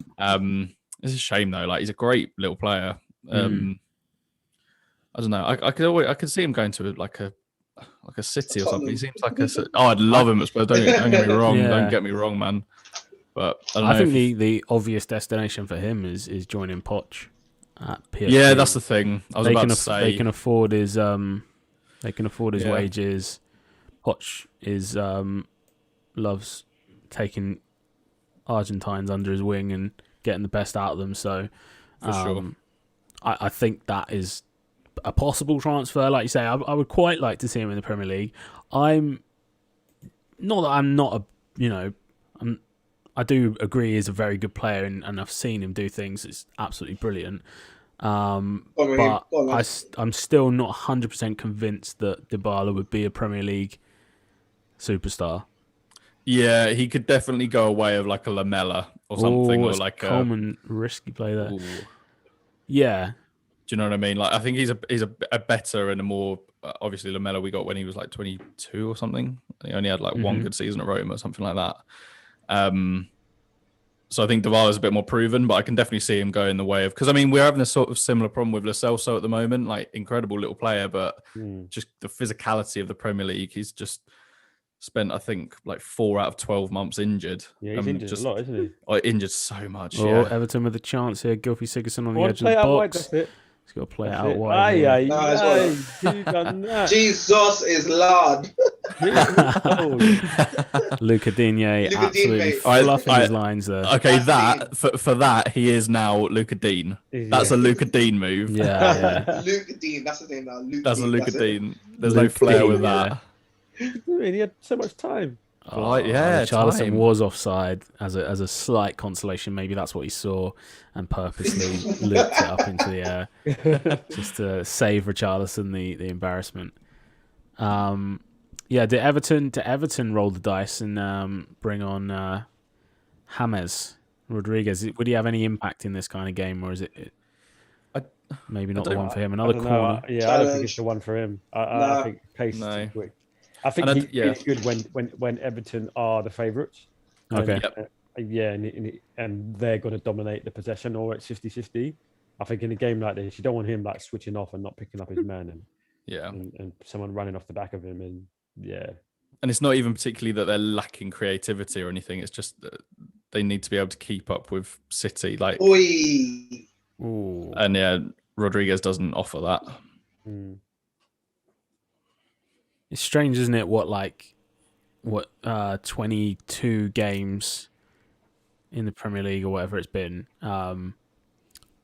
It's a shame though. Like, he's a great little player. I don't know. I could see him going to like a City or something. He seems like I'd love him at Spurs. Don't get me wrong. Don't get me wrong, man. But I think the obvious destination for him is joining Poch at PSG. Yeah, that's the thing. I was about to say they can afford his wages. Poch loves taking Argentines under his wing and getting the best out of them. So for sure. I think that is a possible transfer. Like you say, I would quite like to see him in the Premier League. I do agree he's a very good player, and I've seen him do things. It's absolutely brilliant. But I'm still not 100% convinced that Dybala would be a Premier League superstar. Yeah, he could definitely go away of like a Lamella or something, or like Coleman, risky play there. Ooh. Yeah, do you know what I mean? Like, I think he's a better and a more obviously Lamella we got when he was like 22 or something. He only had like one good season at Rome or something like that. So I think Dybala's a bit more proven, but I can definitely see him going the way of, because I mean, we're having a sort of similar problem with Lo Celso at the moment. Like, incredible little player, but just the physicality of the Premier League. He's just spent, I think, like 4 out of 12 months injured. Yeah, he's injured a lot, isn't he? Oh, injured so much. Oh, yeah. Everton with a chance here. Gylfi Sigurdsson on the edge of the box. He's got to play it out wide. Jesus is Lord. Luca Digne absolutely fluffing his lines there. Okay, for that he is now Luca Dean. That's a Luca Dean move. Yeah. Luca Dean, that's his name now. That's a Luca Dean. There's no flair with that. He had so much time. Charleston was offside as a slight consolation. Maybe that's what he saw and purposely looped it up into the air just to save Richarlison the embarrassment. Did Everton roll the dice and bring on James Rodriguez? Would he have any impact in this kind of game, or is it maybe not the one for him? Another corner. I don't think it's the one for him. I think pace is quick. I think he's good when Everton are the favourites. Okay. And they're going to dominate the possession, or it's 50-50. I think in a game like this, you don't want him like switching off and not picking up his man, and someone running off the back of him, and And it's not even particularly that they're lacking creativity or anything. It's just that they need to be able to keep up with City. Like, and Rodriguez doesn't offer that. It's strange, isn't it? What 22 games in the Premier League or whatever it's been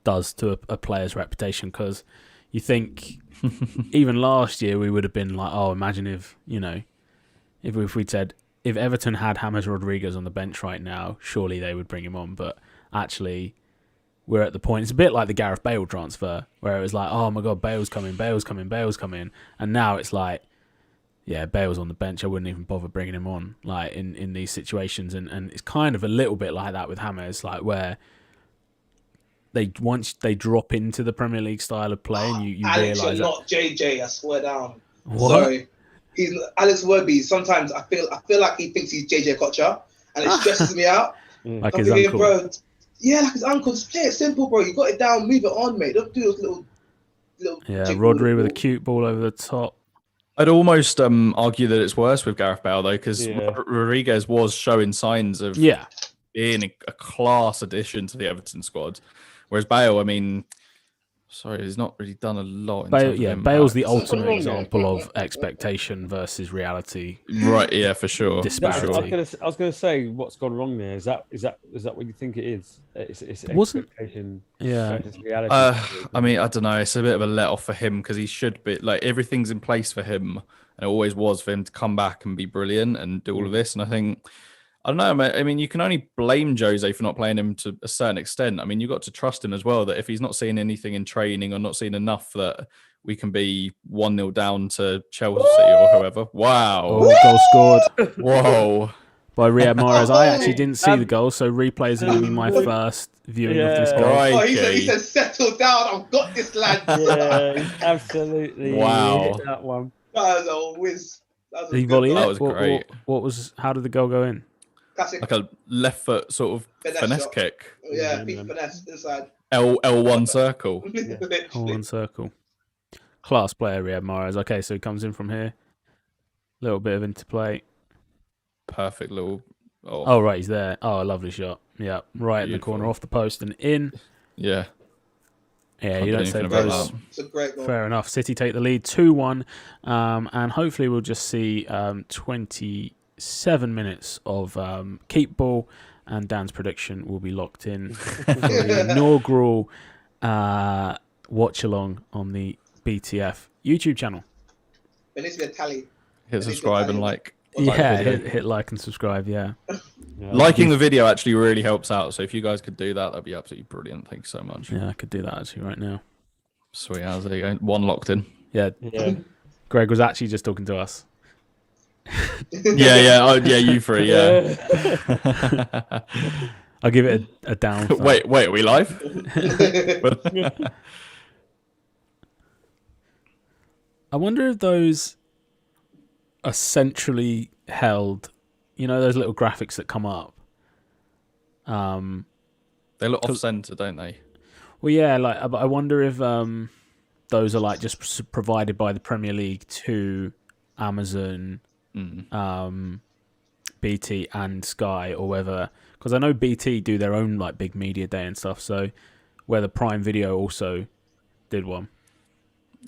does to a player's reputation? Because you think even last year we would have been like, oh, imagine if we'd said if Everton had James Rodriguez on the bench right now, surely they would bring him on. But actually, we're at the point. It's a bit like the Gareth Bale transfer, where it was like, oh my God, Bale's coming, and now it's like, yeah, Bale's on the bench. I wouldn't even bother bringing him on, like in these situations, and it's kind of a little bit like that with James, like where once they drop into the Premier League style of play, and you Alex, realise you're not JJ. I swear down. What? Sorry, he's Alex Werby. Sometimes I feel like he thinks he's JJ Kocher, and it stresses me out. like I'm his thinking, uncle. bro, yeah, like his uncle. Just play it simple, bro. You got it down, move it on, mate. Don't do those little. Yeah, Rodri with a cute ball over the top. I'd almost argue that it's worse with Gareth Bale though, because Rodriguez was showing signs of being a class addition to the Everton squad, whereas Bale, I mean, sorry, he's not really done a lot. Bale's the ultimate example of expectation versus reality. Right? Yeah, for sure. Disparity. I was going to say, what's gone wrong there? Is that what you think it is? It's expectation versus reality. I mean, I don't know. It's a bit of a let off for him because he should be like everything's in place for him, and it always was for him to come back and be brilliant and do all of this. And I think, I don't know. I mean, you can only blame Jose for not playing him to a certain extent. I mean, you've got to trust him as well that if he's not seeing anything in training or not seeing enough that we can be 1-0 down to Chelsea or whoever. Wow. Oh, goal scored. Whoa. By Riyad Mahrez. I actually didn't see the goal, so replays are going to be my first viewing of this goal. Right. He said, settle down. I've got this, lad. Yeah, absolutely. Wow. That one. That was a whiz. That was great. How did the goal go in? Classic. Like a left foot sort of finesse kick. Yeah, feet finesse inside. L1 circle. L1 circle. Class player, Riyad Mahrez. Okay, so he comes in from here. Little bit of interplay. Perfect little. Oh, right, he's there. Oh, a lovely shot. Yeah, right in the corner, off the post and in. Yeah. Yeah, you don't say those. It's a great goal. Fair enough. City take the lead 2-1, and hopefully we'll just see 27 minutes of keep ball, and Dan's prediction will be locked in for the inaugural watch along on the BTF YouTube channel. There needs to be a tally. Hit subscribe and like. Hit like and subscribe. Yeah. Liking the video actually really helps out. So if you guys could do that, that'd be absolutely brilliant. Thank you so much. Yeah, I could do that actually right now. Sweet as there you go. One locked in. Yeah. Greg was actually just talking to us. Yeah. Oh, yeah, you three. Yeah. I'll give it a down. Wait, are we live? I wonder if those are centrally held. You know those little graphics that come up. They look off center, don't they? Well, yeah. Like, I wonder if those are like just provided by the Premier League to Amazon, BT, and Sky, or whether, because I know BT do their own like big media day and stuff. So whether Prime Video also did one.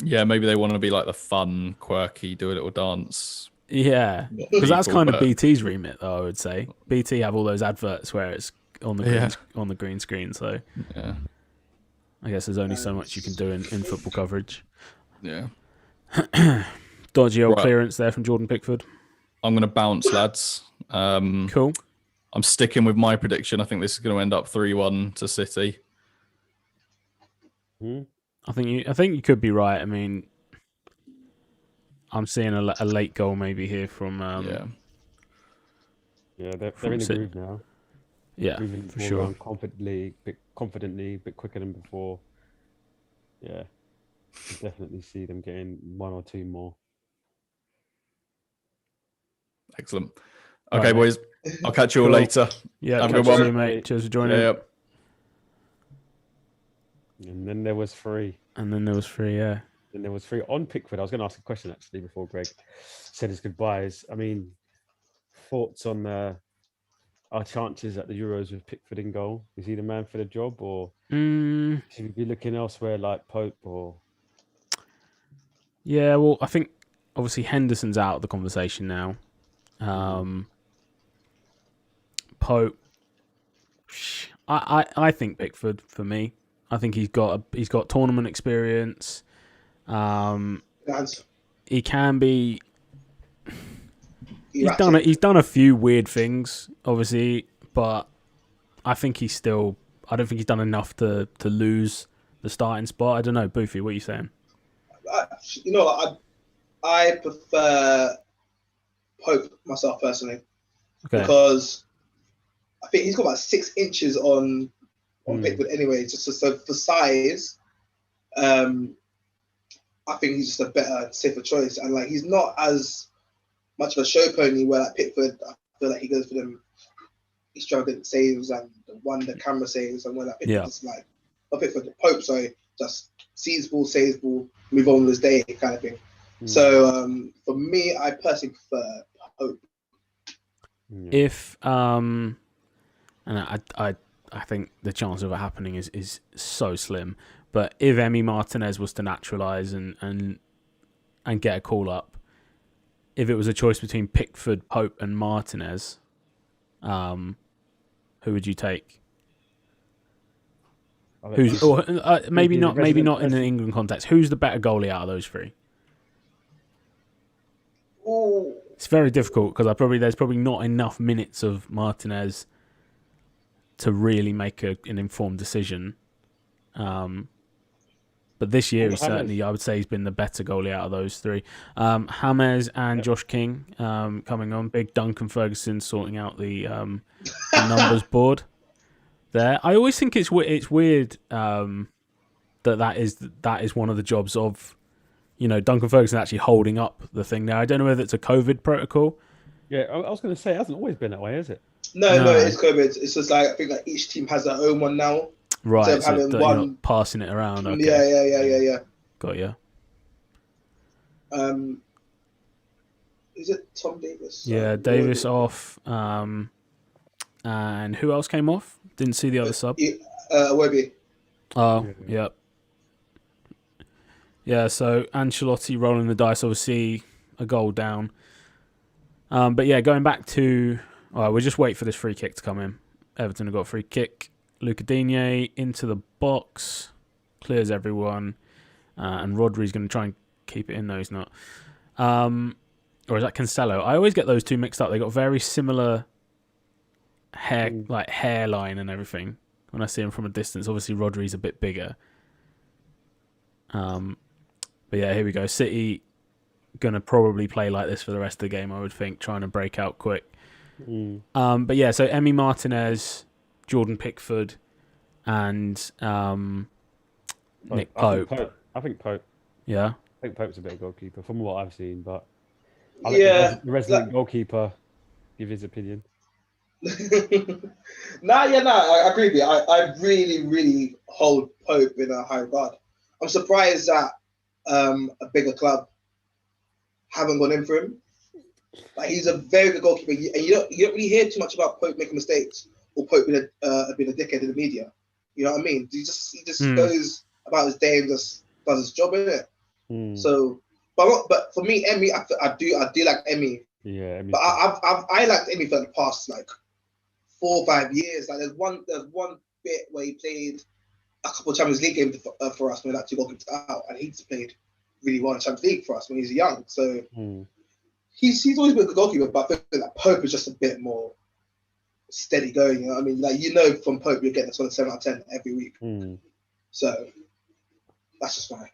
Yeah, maybe they want to be like the fun, quirky, do a little dance. Yeah, because that's kind of BT's remit, though. I would say BT have all those adverts where it's on the green screen. So yeah, I guess there's only so much you can do in football coverage. Yeah. Dodgy old clearance there from Jordan Pickford. I'm going to bounce, lads. Cool. I'm sticking with my prediction. I think this is going to end up 3-1 to City. I think you could be right. I mean, I'm seeing a late goal maybe here from. They're in the groove now. Yeah, moving for sure. Confidently, a bit quicker than before. Yeah, I definitely see them getting one or two more. Excellent. Okay, boys. I'll catch you all later. Yeah, have a good one, mate. Cheers for joining. Yep. And then there was three. Yeah. Then there was three on Pickford. I was going to ask a question actually before Greg said his goodbyes. I mean, thoughts on our chances at the Euros with Pickford in goal? Is he the man for the job, or should we be looking elsewhere like Pope? Or yeah, well, I think obviously Henderson's out of the conversation now. Pope, I think Pickford for me. I think he's got tournament experience. He can be. He's done a few weird things, obviously, but I think he's still. I don't think he's done enough to lose the starting spot. I don't know, Boofy, what are you saying? I prefer Pope myself personally, because I think he's got about 6 inches on Pickford anyway. Just so for size, I think he's just a better, safer choice. And like he's not as much of a show pony where like Pickford, I feel like he goes for them extravagant saves and the camera saves, and when like Pickford just like Pickford the Pope, sorry, just sees ball, saves ball, move on with his day kind of thing. So for me, I personally prefer Pope. If and I think the chance of it happening is so slim. But if Emi Martinez was to naturalise and get a call up, if it was a choice between Pickford, Pope, and Martinez, who would you take? Maybe not in an England context. Who's the better goalie out of those three? Ooh. It's very difficult because there's probably not enough minutes of Martinez to really make an informed decision. But this year, I would say he's been the better goalie out of those three. James and Josh King coming on. Big Duncan Ferguson sorting out the numbers board there. I always think it's weird that is one of the jobs of, Duncan Ferguson actually holding up the thing there. I don't know whether it's a COVID protocol. Yeah, I was going to say, it hasn't always been that way, has it? No, it's COVID. It's just like, I think like each team has their own one now. Right, so you're not passing it around. Okay. Yeah. Got you. Is it Tom Davis? Yeah, Davis off. And who else came off? Didn't see the other sub. Webby. Oh, yeah. Yeah, so Ancelotti rolling the dice, obviously a goal down. But yeah, going back to... All right, we'll just wait for this free kick to come in. Everton have got a free kick. Luca Digne into the box. Clears everyone. And Rodri's going to try and keep it in. No, he's not. Or is that Cancelo? I always get those two mixed up. They got very similar hairline and everything when I see them from a distance. Obviously, Rodri's a bit bigger. But yeah, here we go. City going to probably play like this for the rest of the game, I would think, trying to break out quick. But yeah, so Emi Martinez, Jordan Pickford, and Nick Pope. I think Pope. Yeah? I think Pope's a better goalkeeper from what I've seen, but the resident goalkeeper give his opinion. I agree with you. I really, really hold Pope in a high regard. I'm surprised that a bigger club haven't gone in for him. Like, he's a very good goalkeeper, and you don't really hear too much about Pope making mistakes or Pope being a dickhead in the media. You know what I mean? He just goes about his day and just does his job, innit? So, but for me, Emi, I do like Emi. Yeah, Emi. But I liked Emi for the past like 4 or 5 years. Like there's one bit where he played a couple of Champions League games for us when we had 2 goalkeepers out, and he's played really well in Champions League for us when he was young. So he's always been a good goalkeeper, but I feel like Pope is just a bit more steady going. You know what I mean? Like, from Pope you're getting a sort of 7 out of 10 every week. So that's just fine.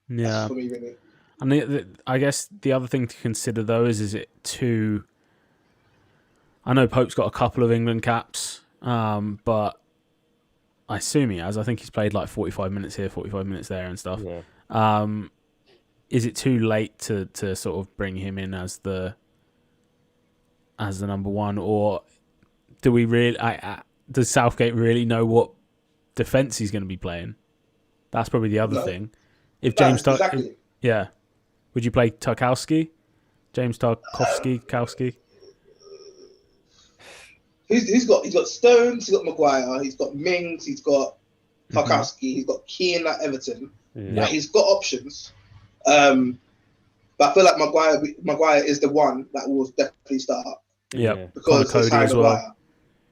Yeah. That's for me, really. And I guess the other thing to consider though is it too... I know Pope's got a couple of England caps, but I assume he has. I think he's played like 45 minutes here, 45 minutes there and stuff. Yeah. Is it too late to sort of bring him in as the number one, or do we really? Does Southgate really know what defence he's going to be playing? That's probably the other thing. If James exactly. Yeah, would you play Tarkowski? James Tarkowski? He's got Stones, he's got Maguire, he's got Mings, he's got Tarkowski, he's got Keane at Everton. Yeah. Like, he's got options. But I feel like Maguire is the one that will definitely start. Yeah. Because Connor Cody as well.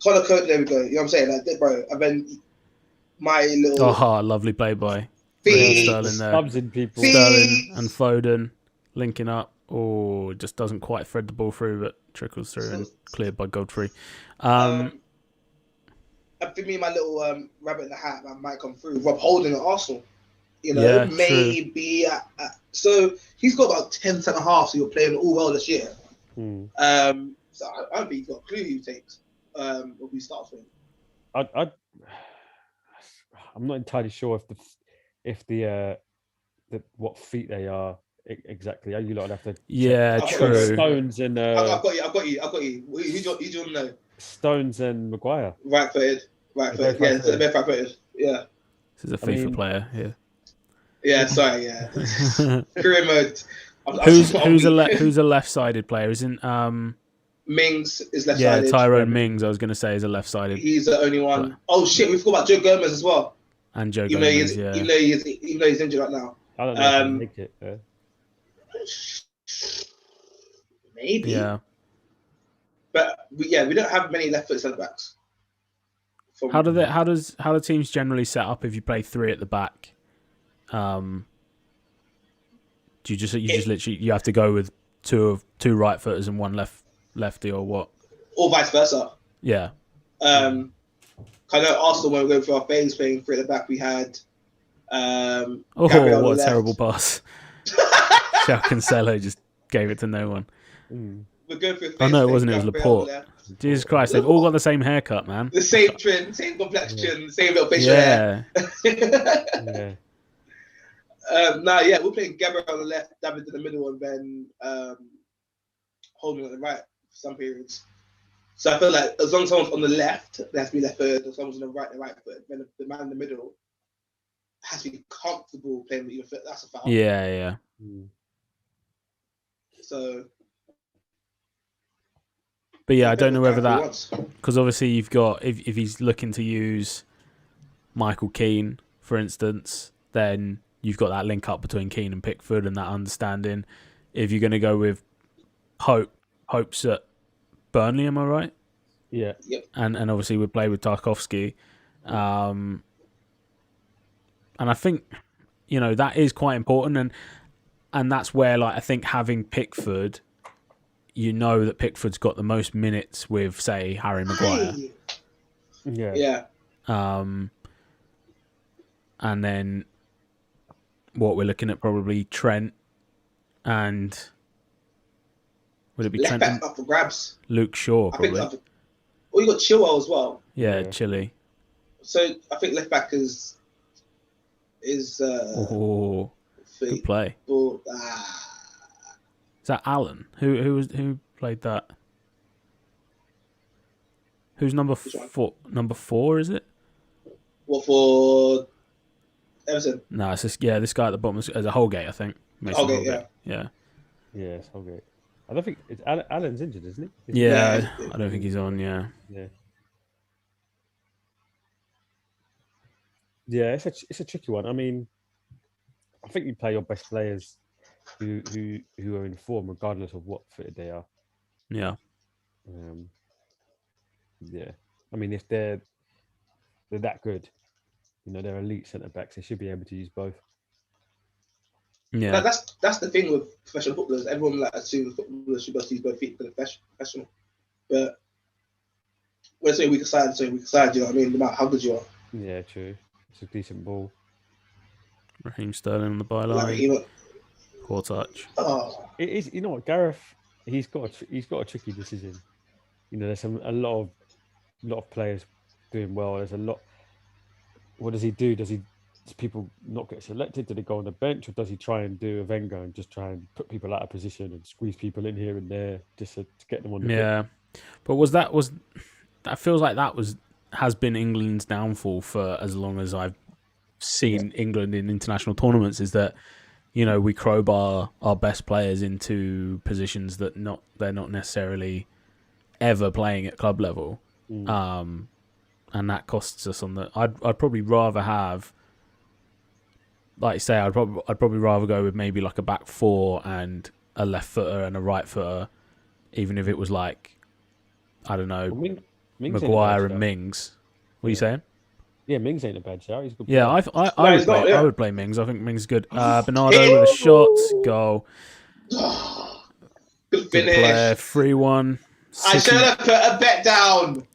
Connor Cody, there we go. You know what I'm saying? Like, bro, and then my little... lovely play-by. Sterling there. Sterling and Foden linking up. Oh, just doesn't quite thread the ball through, but trickles through and cleared by Godfrey. And for me, my little rabbit in the hat that might come through. Rob Holding at Arsenal. Maybe. So he's got about 10 and a half, so you're playing all well this year. So I don't think he's got a clue who he takes, or who he starts with. I'm not entirely sure if the what feet they are exactly. You lot have to. Yeah, check. true. Stones and I've got you. Who do you want to know? Stones and Maguire. Right-footed. Yeah, so they're both right-footed. Yeah. This is a FIFA player here. Yeah, sorry. Yeah. Career mode. Who's a left-sided player? Isn't Mings is left-sided. Yeah, Tyrone Mings. I was going to say is a left-sided. He's the only one. Oh shit, we forgot about Joe Gomez as well. And Joe Gomez, yeah. Even though he's injured right now. I don't know if he'll make it. Maybe. Yeah. But we don't have many left-foot centre backs. How do teams generally set up if you play three at the back? Do you just literally you have to go with two right footers and one lefty or what? Or vice versa. Yeah. I know Arsenal, when we were going through our phase playing three at the back, we had Gabriel what a terrible pass. João Cancelo just gave it to no one. We're going through a phase. Oh no, it wasn't. It was Laporte. Jesus Christ, they've all got the same haircut, man. The same trim, same complexion, same little facial hair. Yeah. We're playing Gabriel on the left, David in the middle, and then Holman on the right for some periods. So I feel like as long as someone's on the left, there has to be left foot, or someone's on the right foot. Then the man in the middle has to be comfortable playing with your foot. That's a foul. Yeah. So. But yeah, I don't know whether that, because obviously you've got, if he's looking to use Michael Keane, for instance, then you've got that link up between Keane and Pickford and that understanding. If you're going to go with Hope's at Burnley, am I right? Yeah. Yep. And obviously we play with Tarkowski. And I think, that is quite important. And that's where, I think having Pickford, that Pickford's got the most minutes with, say, Harry Maguire. Yeah. And then what we're looking at, probably Trent and would it be left Trent? Back up for grabs. Luke Shaw, probably. You got Chilwell as well. Yeah, Chile. So I think left back is good play. Is that Allen? Who played that? Who's number 4? Number 4, is it? What, for Everton? No, it's just, this guy at the bottom is a Holgate, I think. Holgate, yeah. Yeah, it's Holgate. I don't think it's Allen's injured, isn't he? Yeah, I don't think he's on. Yeah. Yeah, it's a tricky one. I mean, I think you play your best players who are in form, regardless of what fitted they are. Yeah. Yeah. I mean, if they're that good, they're elite centre backs, they should be able to use both. Yeah. That's the thing with professional footballers. Everyone assumes footballers should be able to use both feet for the professional. But when it's a weaker side, you know what I mean? No matter how good you are. Yeah, true. It's a decent ball. Raheem Sterling on the byline. Poor touch. Oh. It is. You know what, Gareth? He's got a tricky decision. There's a lot of players doing well. There's a lot. What does he do? Does people not get selected? Do they go on the bench, or does he try and do a Wenger and just try and put people out of position and squeeze people in here and there just to get them on the pitch? But that feels like that has been England's downfall for as long as I've seen England in international tournaments, is that we crowbar our best players into positions that they're not necessarily ever playing at club level, and that costs us on the. I'd probably rather have, like you say, I'd probably rather go with maybe like a back four and a left footer and a right footer, even if it was like, I don't know, Maguire and Mings. What are you saying? Yeah, Mings ain't a bad shout. He's a good player. I would play Mings. I think Mings is good. Bernardo with a shot, goal. Good finish. Player, 3-1. I should have put a bet down.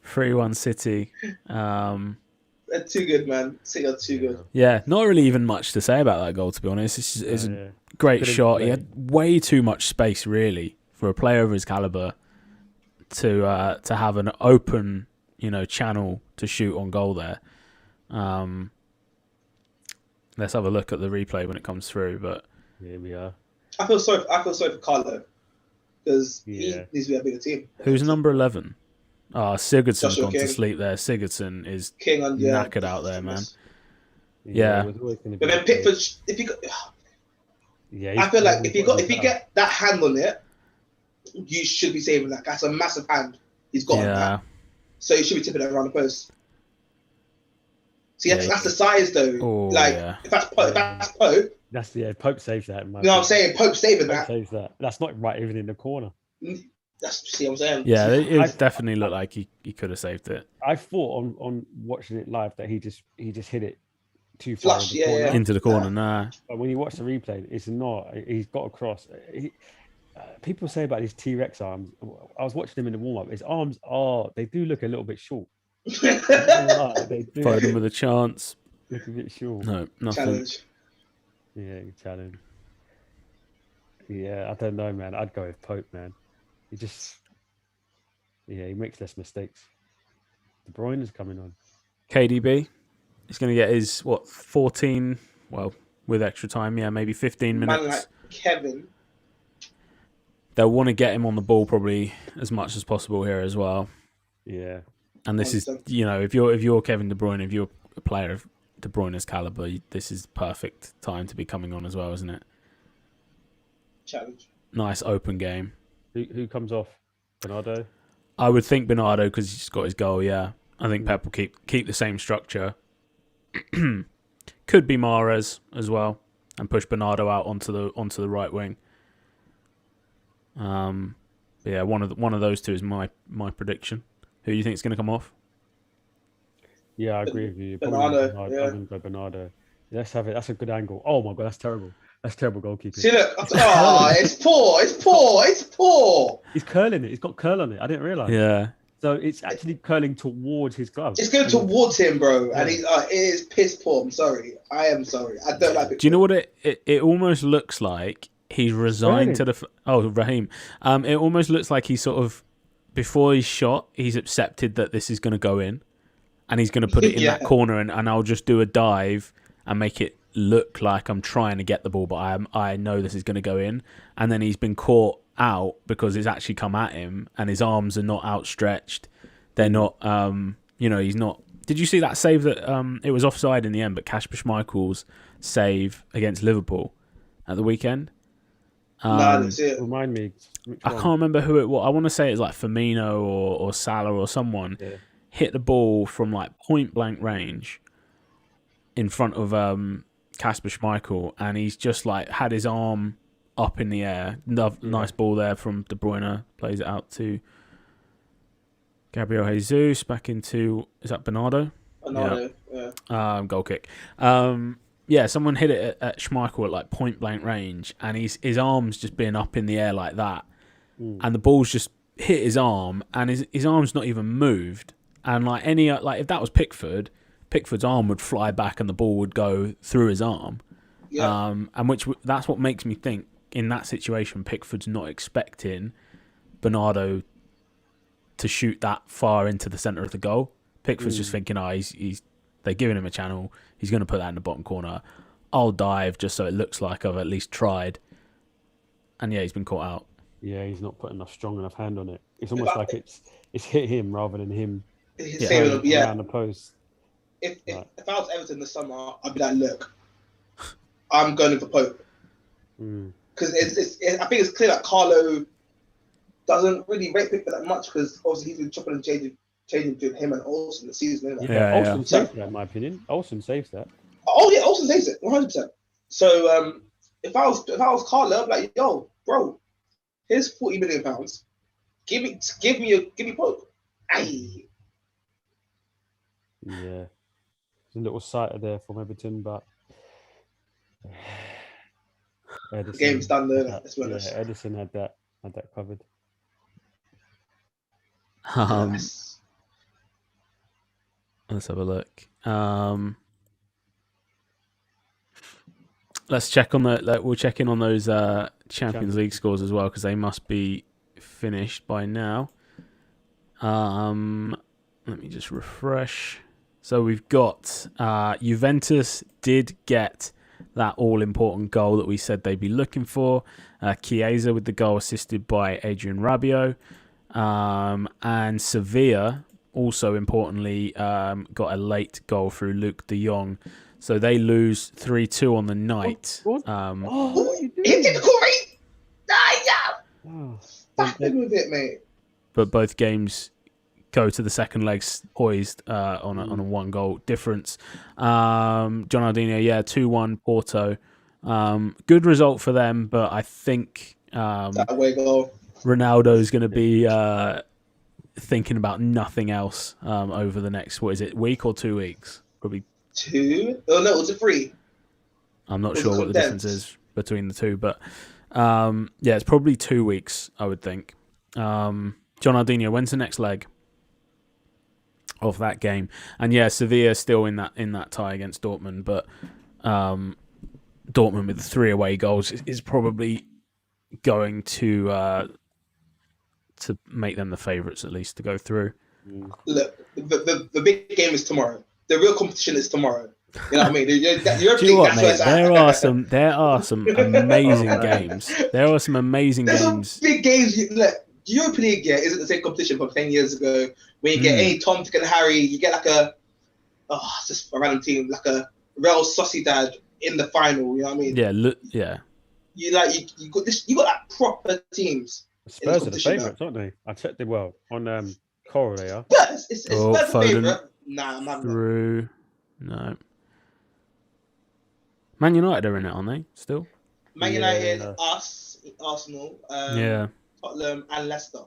3-1 City. They're too good, man. City are too good. Yeah, not really even much to say about that goal, to be honest. It's great shot. He had way too much space, really, for a player of his caliber to have an open, channel to shoot on goal there. Let's have a look at the replay when it comes through. But here we are. I feel sorry for Carlo because he needs to be a bigger team. Who's number 11? Sigurdsson's gone to sleep there. Sigurdsson is knackered out there, man. Yeah. But then Pickford, if you got, I feel like if you get that hand on it, you should be saving that. That's a massive hand he's got on that. So you should be tipping it around the post. See, that's the size though. If that's Pope. Pope saves that. You know what I'm saying? Pope saving that. Saves that. That's not right even in the corner. See what I'm saying? Yeah, it definitely looked like he could have saved it. I thought on watching it live that he just hit it too far into the corner. Nah. But when you watch the replay, it's not. He's got across. People say about his T-Rex arms. I was watching him in the warm-up. His arms they do look a little bit short. They do. Foden with a chance. Look a bit short. No, nothing. Challenge. Yeah, challenge. Yeah, I don't know, man. I'd go with Pope, man. He makes less mistakes. De Bruyne is coming on. KDB, he's going to get his 14? Well, with extra time, maybe 15 minutes. Man like Kevin. They'll want to get him on the ball probably as much as possible here as well. Yeah. And this is, if you're Kevin De Bruyne, if you're a player of De Bruyne's caliber, this is perfect time to be coming on as well, isn't it? Challenge. Nice open game. Who comes off? Bernardo? I would think Bernardo because he's got his goal. Yeah, I think Pep will keep the same structure. Could be Mahrez as well, and push Bernardo out onto the right wing. Yeah, one of those two is my prediction. Who do you think is going to come off? Yeah, I agree with you. Bernardo. I'm going to go Bernardo. Let's have it. That's a good angle. Oh my god, that's terrible. That's terrible goalkeeping. See, look. It's poor. He's curling it. He's got curl on it. I didn't realize. Yeah. So it's actually curling towards his glove. It's going towards him, bro. Yeah. And it is piss poor. I'm sorry. I am sorry. I don't like it. Do you know what it almost looks like? He's resigned to the... Raheem. It almost looks like he's sort of... Before he's shot, he's accepted that this is going to go in. And he's going to put it in that corner and I'll just do a dive and make it look like I'm trying to get the ball, but I know this is going to go in. And then he's been caught out because it's actually come at him and his arms are not outstretched. They're not... he's not... Did you see that save that... it was offside in the end, but Kasper Schmeichel's save against Liverpool at the weekend? No, I didn't see it. Remind me. I can't remember who it was. I want to say it's like Firmino or Salah or someone hit the ball from like point blank range in front of Kasper Schmeichel, and he's just like had his arm up in the air. Nice ball there from De Bruyne. Plays it out to Gabriel Jesus. Back into, is that Bernardo? Bernardo, yeah. Goal kick. Someone hit it at Schmeichel at like point blank range, and his arm's just been up in the air like that, and the ball's just hit his arm, and his arm's not even moved. And like if that was Pickford's arm would fly back and the ball would go through his arm. Yeah. And that's what makes me think in that situation Pickford's not expecting Bernardo to shoot that far into the centre of the goal. Pickford's just thinking, they're giving him a channel. He's going to put that in the bottom corner. I'll dive just so it looks like I've at least tried. And he's been caught out. Yeah, he's not putting enough strong enough hand on it. It's almost like it's hit him rather than him. Around the post. If I was Everton this summer, I'd be like, look, I'm going for Pope. Because I think it's clear that Carlo doesn't really rate Pickford that much because obviously he's been chopping and changing between him and Olsen this season. Olsen saves that, in my opinion. Olsen saves that. Oh yeah, Olsen saves it 100%. So if I was Carlo, I'm like, yo, bro, here's £40 million. Give me Pope. Aye. Yeah, there's a little sighter there from Everton, but the game's done there. Edison had that covered. Let's have a look. let's check on we'll check in on those Champions League scores as well, because they must be finished by now. Let me just refresh. So we've got Juventus did get that all-important goal that we said they'd be looking for. Chiesa with the goal assisted by Adrian Rabiot. And Sevilla, also importantly, got a late goal through Luke de Jong. So they lose 3-2 on the night. What are you doing? Hit the Corey! Fapping with it, mate. But both games go to the second legs poised on a 1-goal difference. John Aldinho, 2-1 Porto. Good result for them, but I think that away goal. Ronaldo's going to be thinking about nothing else over the next, week or 2 weeks? Probably 2? Oh, no, it was a 3. I'm not sure what the difference is between the two, but it's probably 2 weeks, I would think. John Aldinho, when's the next leg of that game? And Sevilla still in that tie against Dortmund, but Dortmund with the 3 away goals is probably going to make them the favourites, at least, to go through. Look, the big game is tomorrow. The real competition is tomorrow. You know what I mean? There are some amazing games. There are some amazing games. Some big games. Look, the Europa League isn't the same competition from 10 years ago. When you get any Tom, Dick, and Harry, you get like just a random team, like a Real Sociedad in the final. You know what I mean? Yeah. You got this. You got like proper teams. Spurs are the favourites, aren't they? I checked it well on Coral. They are. Spurs. It's Spurs the favourite. Nah, I'm not through. No. Man United are in it, aren't they? Still. Man United, us, Arsenal, Tottenham, and Leicester.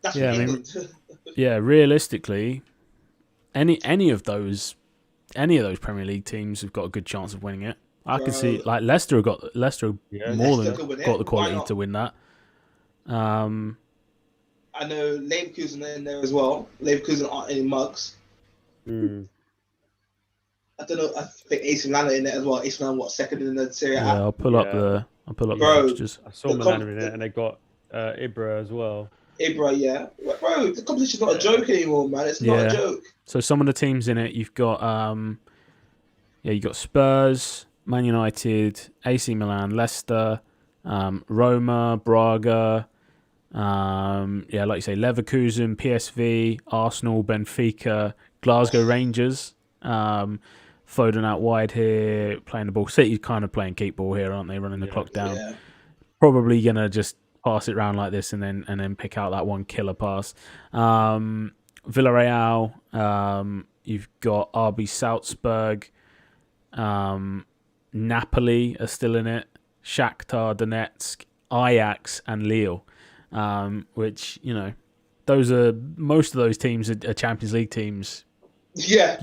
That's England. Realistically, any of those Premier League teams have got a good chance of winning it. I can see like Leicester have got more than got the quality to win that. I know Leverkusen are in there as well. Leverkusen aren't any mugs. I don't know. I think AC Milan are in there as well. AC Milan, second in the Serie A? Yeah, I'll pull up the fixtures. I saw Milan in it, and they got Ibra as well. Ibra, yeah. Bro, the competition's not a joke anymore, man. It's not a joke. So some of the teams in it, you've got you got Spurs, Man United, AC Milan, Leicester, Roma, Braga, like you say, Leverkusen, PSV, Arsenal, Benfica, Glasgow Rangers. Foden out wide here, playing the ball. City's kind of playing keep ball here, aren't they? Running the clock down. Yeah. Probably gonna just pass it around like this and then pick out that one killer pass. Villarreal, you've got RB Salzburg, Napoli are still in it, Shakhtar Donetsk, Ajax, and Lille, which most of those teams are Champions League teams. Yeah,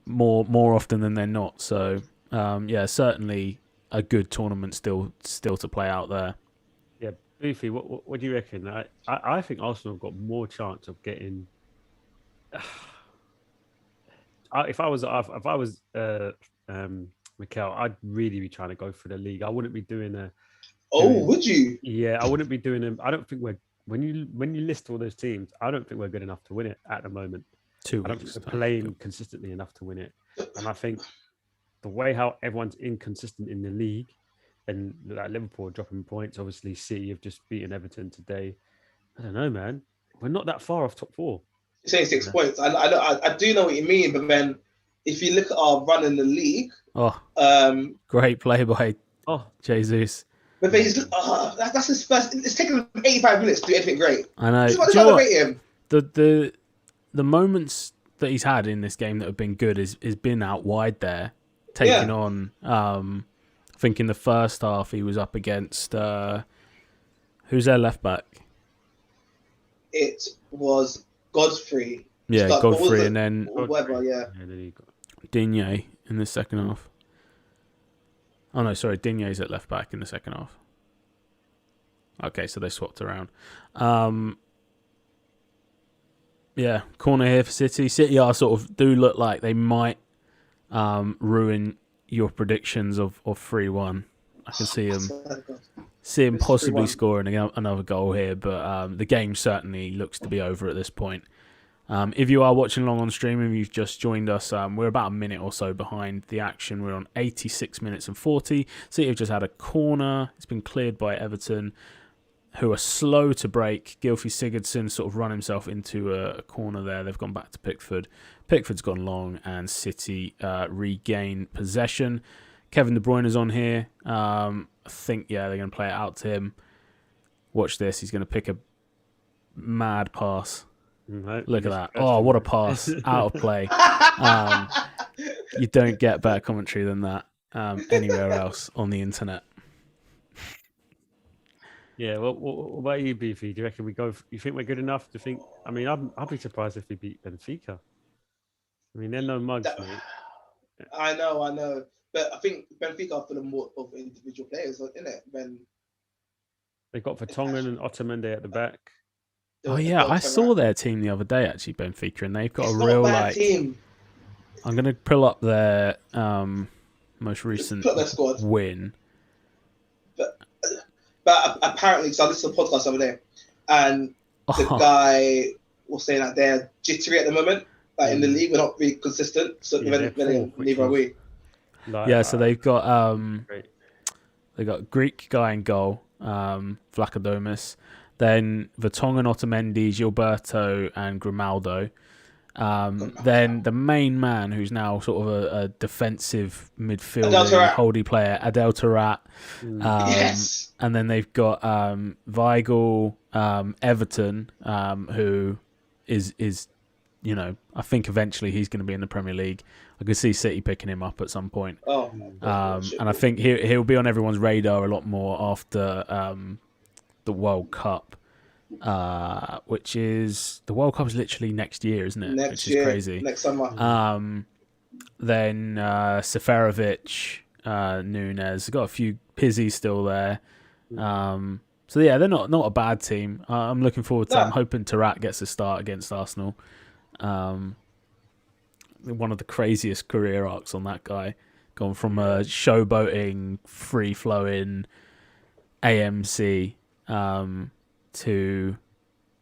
more often than they're not. So certainly a good tournament still to play out there. Yeah, Boofy, what do you reckon? I think Arsenal have got more chance of getting. If I was Mikel, I'd really be trying to go for the league. I wouldn't be doing would you? Yeah, I wouldn't be doing them. I don't think when you list all those teams, I don't think we're good enough to win it at the moment. I don't think we're playing consistently enough to win it. And I think the way how everyone's inconsistent in the league, and like Liverpool dropping points, obviously City have just beaten Everton today. I don't know, man. We're not that far off top 4. You're saying 6 points. I do know what you mean, but then if you look at our run in the league, great play by Jesus. But that's his first. It's taken him 85 minutes to do anything great. I know. Do you know what? Him. The moments that he's had in this game that have been good is been out wide there, taking on. I think in the first half he was up against who's their left back? It was Godfrey. Yeah, Godfrey, and then whatever. Yeah. Digne in the second half. Oh no, sorry, Digne's at left back in the second half. Okay, so they swapped around. Corner here for City. City are do look like they might ruin your predictions of 3-1. I can see him This is possibly 3-1. scoring another goal here, but the game certainly looks to be over at this point. If you are watching along on stream and you've just joined us, we're about a minute or so behind the action. We're on 86 minutes and 40. City have just had a corner. It's been cleared by Everton, who are slow to break. Gylfi Sigurdsson sort of run himself into a corner there. They've gone back to Pickford. Pickford's gone long, and City regain possession. Kevin De Bruyne is on here. I think, they're going to play it out to him. Watch this. He's going to pick a mad pass. Look at that. Oh, what a pass. Out of play. You don't get better commentary than that anywhere else on the internet. Yeah, well, what about you, Beefy? Do you reckon we go? You think we're good enough to think? I mean, I'll be surprised if we beat Benfica. I mean, they're no mugs, mate. I know, but I think Benfica are full of more of individual players, isn't it? They got Vertonghen and Otamendi at the back. Oh yeah, I saw their team the other day actually, Benfica, and they've got It's a real not a bad team. I'm gonna pull up their most recent win. But apparently, so I listened to a podcast over there, and the guy was saying that they're jittery at the moment. Like in the league, we're not really consistent. So neither are we. So they've got Greek guy in goal, Vlachodimos. Then Vertonghen, Otamendi, Gilberto, and Grimaldo. Then the main man, who's now sort of a defensive midfielder, holding player, Adel Taarabt. Yes. And then they've got Weigl, Everton, who is I think eventually he's going to be in the Premier League. I could see City picking him up at some point. And I think he'll be on everyone's radar a lot more after the World Cup. Which is the World Cup is literally next year, isn't it? Which is crazy. Next summer. Then Seferovic, Nunes. Got a few Pizzi still there. So yeah, they're not a bad team. I'm looking forward to. I'm hoping Taarabt gets a start against Arsenal. One of the craziest career arcs on that guy, gone from a showboating, free flowing AMC. To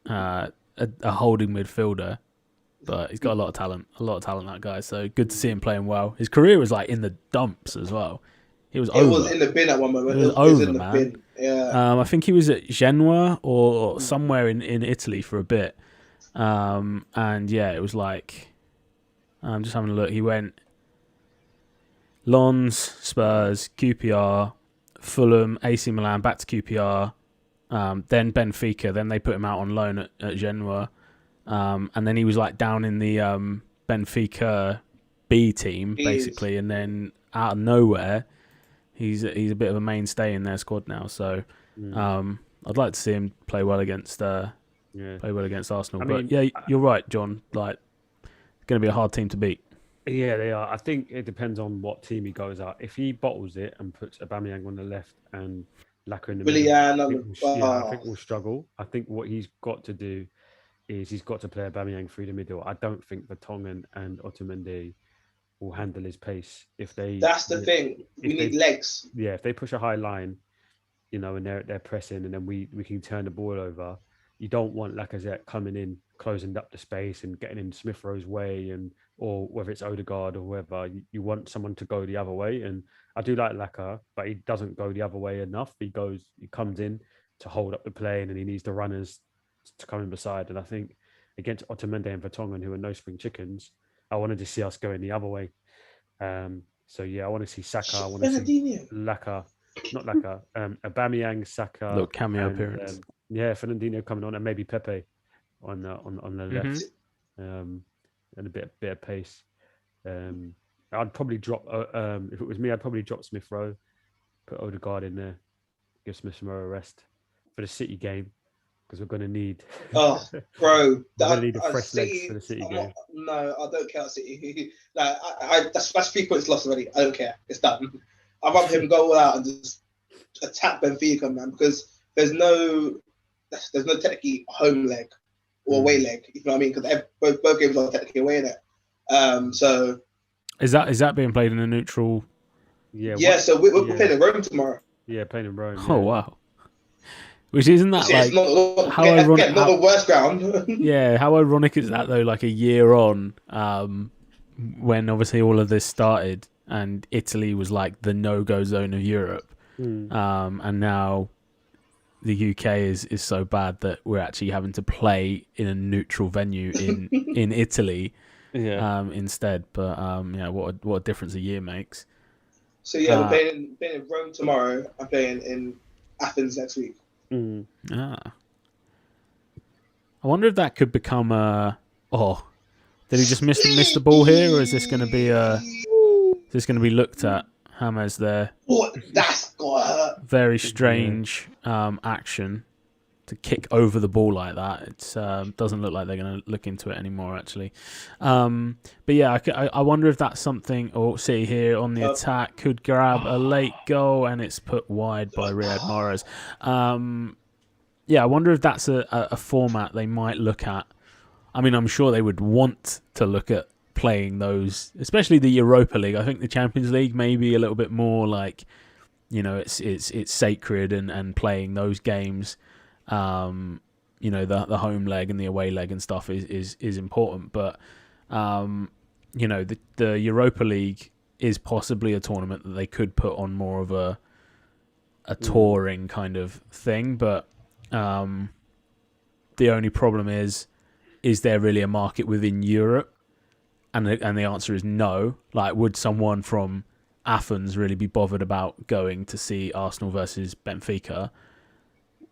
a holding midfielder, but he's got a lot of talent, that guy. So good to see him playing well. His career was like in the dumps as well. It was in the bin at one moment. It was over, in the man. Bin. Yeah. I think he was at Genoa or somewhere in Italy for a bit. And yeah, it was like, I'm just having a look. He went Lens, Spurs, QPR, Fulham, AC Milan, back to QPR. Then Benfica, then they put him out on loan at Genoa, and then he was like down in the Benfica B team basically, and then out of nowhere, he's a bit of a mainstay in their squad now. So I'd like to see him play well against Arsenal. But yeah, you're right, John. Like, it's going to be a hard team to beat. Yeah, they are. I think it depends on what team he goes out. If he bottles it and puts Aubameyang on the left and Laka in the middle, I think we'll struggle. I think what he's got to do is he's got to play Aubameyang through the middle. I don't think Vertonghen and Otamendi will handle his pace. That's the thing. We need legs. Yeah, if they push a high line, and they're pressing, and then we can turn the ball over. You don't want Lacazette coming in, closing up the space and getting in Smith Rowe's way, or whether it's Odegaard or whoever. You want someone to go the other way, and I do like Laka, but he doesn't go the other way enough. He comes in to hold up the play, and then he needs the runners to come in beside. And I think against Otamendi and Vertonghen, who are no spring chickens, I wanted to see us going the other way. So yeah, I want to see Saka. I want to see Laka, not Laka. Aubameyang, Saka. Little cameo appearance. Fernandinho coming on, and maybe Pepe on the left, and a bit of pace. I'd probably drop. If it was me, I'd probably drop Smith Rowe, put Odegaard in there, give Smith Rowe a rest for the City game, because we're going to need. Oh, bro, we're going to need a fresh legs for the City game. No, I don't care. City. Like, that's 3 points lost already. I don't care. It's done. I'd rather him go all out and just attack Benfica, man, because there's no technically home leg or away leg. You know what I mean? Because both games are technically away in it. So is that being played in a neutral Yeah. So we're playing in Rome tomorrow. Yeah, playing in Rome. Oh wow. Which isn't that like how ironic? Not the worst ground. Yeah, how ironic is that though? Like a year on, when obviously all of this started, and Italy was like the no-go zone of Europe, and now the UK is so bad that we're actually having to play in a neutral venue in Italy, instead. But what a difference a year makes. So we're playing in Rome tomorrow. I'm playing in Athens next week. I wonder if that could become did he just miss the ball here, or is this going to be looked at? James there. Oh, that's got hurt. Very strange action to kick over the ball like that. It doesn't look like they're going to look into it anymore, actually. But yeah, I wonder if that's something. Or see here on the attack, could grab a late goal, and it's put wide by Riyad Mahrez. Yeah, I wonder if that's a format they might look at. I mean, I'm sure they would want to look at playing those, especially the Europa League. I think the Champions League may be a little bit more like, it's sacred and playing those games. The home leg and the away leg and stuff is important. But the Europa League is possibly a tournament that they could put on more of a touring kind of thing. But the only problem is there really a market within Europe? And the answer is no. Like, would someone from Athens really be bothered about going to see Arsenal versus Benfica?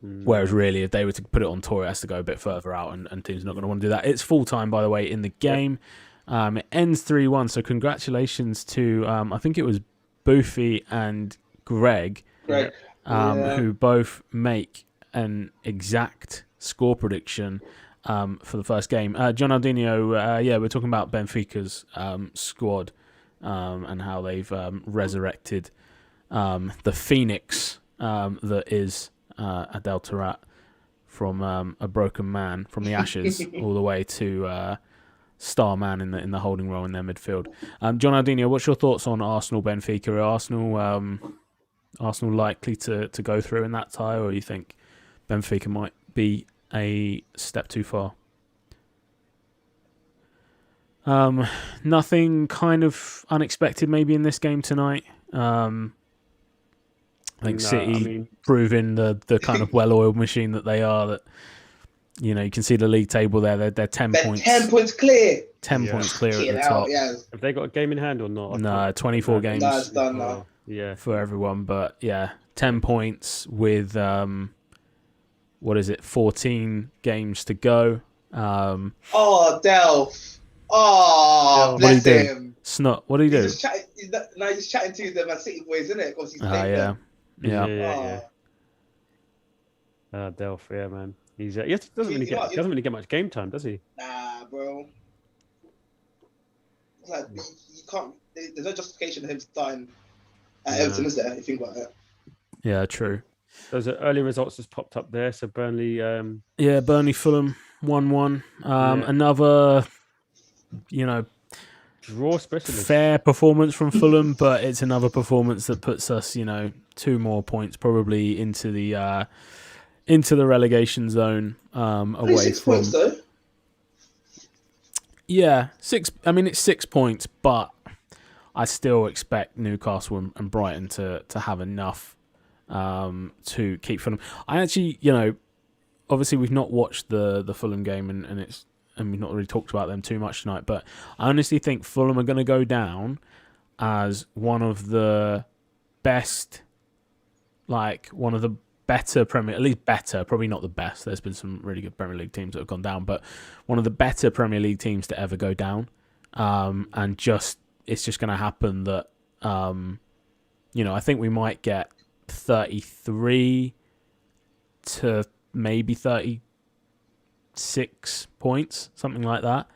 Whereas really, if they were to put it on tour, it has to go a bit further out, and teams are not going to want to do that. It's full-time, by the way, in the game. It ends 3-1, so congratulations to, I think it was Boofy and Greg. Who both make an exact score prediction for the first game. John Aldinho, we're talking about Benfica's squad and how they've resurrected the phoenix that is Adel Taarabt from a broken man from the ashes all the way to star man in the holding role in their midfield. John Aldinho, what's your thoughts on Arsenal-Benfica? Are Arsenal likely to go through in that tie, or you think Benfica might be a step too far? Nothing kind of unexpected maybe in this game tonight. I think City proving the kind of well-oiled machine that they are. That you can see the league table there. They're 10 points. 10 points clear. 10 points clear at the top. Have they got a game in hand or not? No, 24 games. No, it's done now. For everyone, but 10 points with 14 games to go. Delph. Oh, bless him. Snot. What do you do? He's just chatting to the Man City boys, isn't it? Because he's yeah. Delph, man. He doesn't really get much game time, does he? Nah, bro. It's like you can't. There's no justification for him starting at Everton, is there? If you think about it. Yeah, true. Those are early results just popped up there. So Burnley. Burnley Fulham 1-1. Another, draw specialist. Fair performance from Fulham, but it's another performance that puts us, 2 more points probably into the relegation zone. Away 6 from. Points though. Yeah, 6. I mean, it's 6 points, but I still expect Newcastle and Brighton to have enough to keep Fulham. I actually, obviously we've not watched the Fulham game and we've not really talked about them too much tonight, but I honestly think Fulham are going to go down as one of the best, one of the better probably not the best. There's been some really good Premier League teams that have gone down, but one of the better Premier League teams to ever go down. And it's just going to happen that, I think we might get 33 to maybe 36 points, something like that.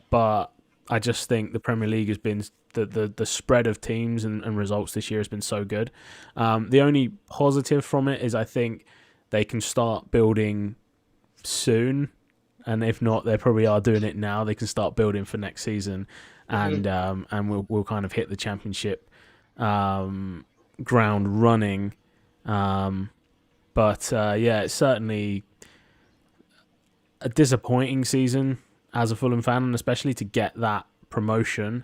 But I just think the Premier League has been the spread of teams and results this year has been so good. The only positive from it is I think they can start building soon. and if not, they probably are doing it now. They can start building for next season, and we'll kind of hit the Championship ground running. But it's certainly a disappointing season as a Fulham fan, and especially to get that promotion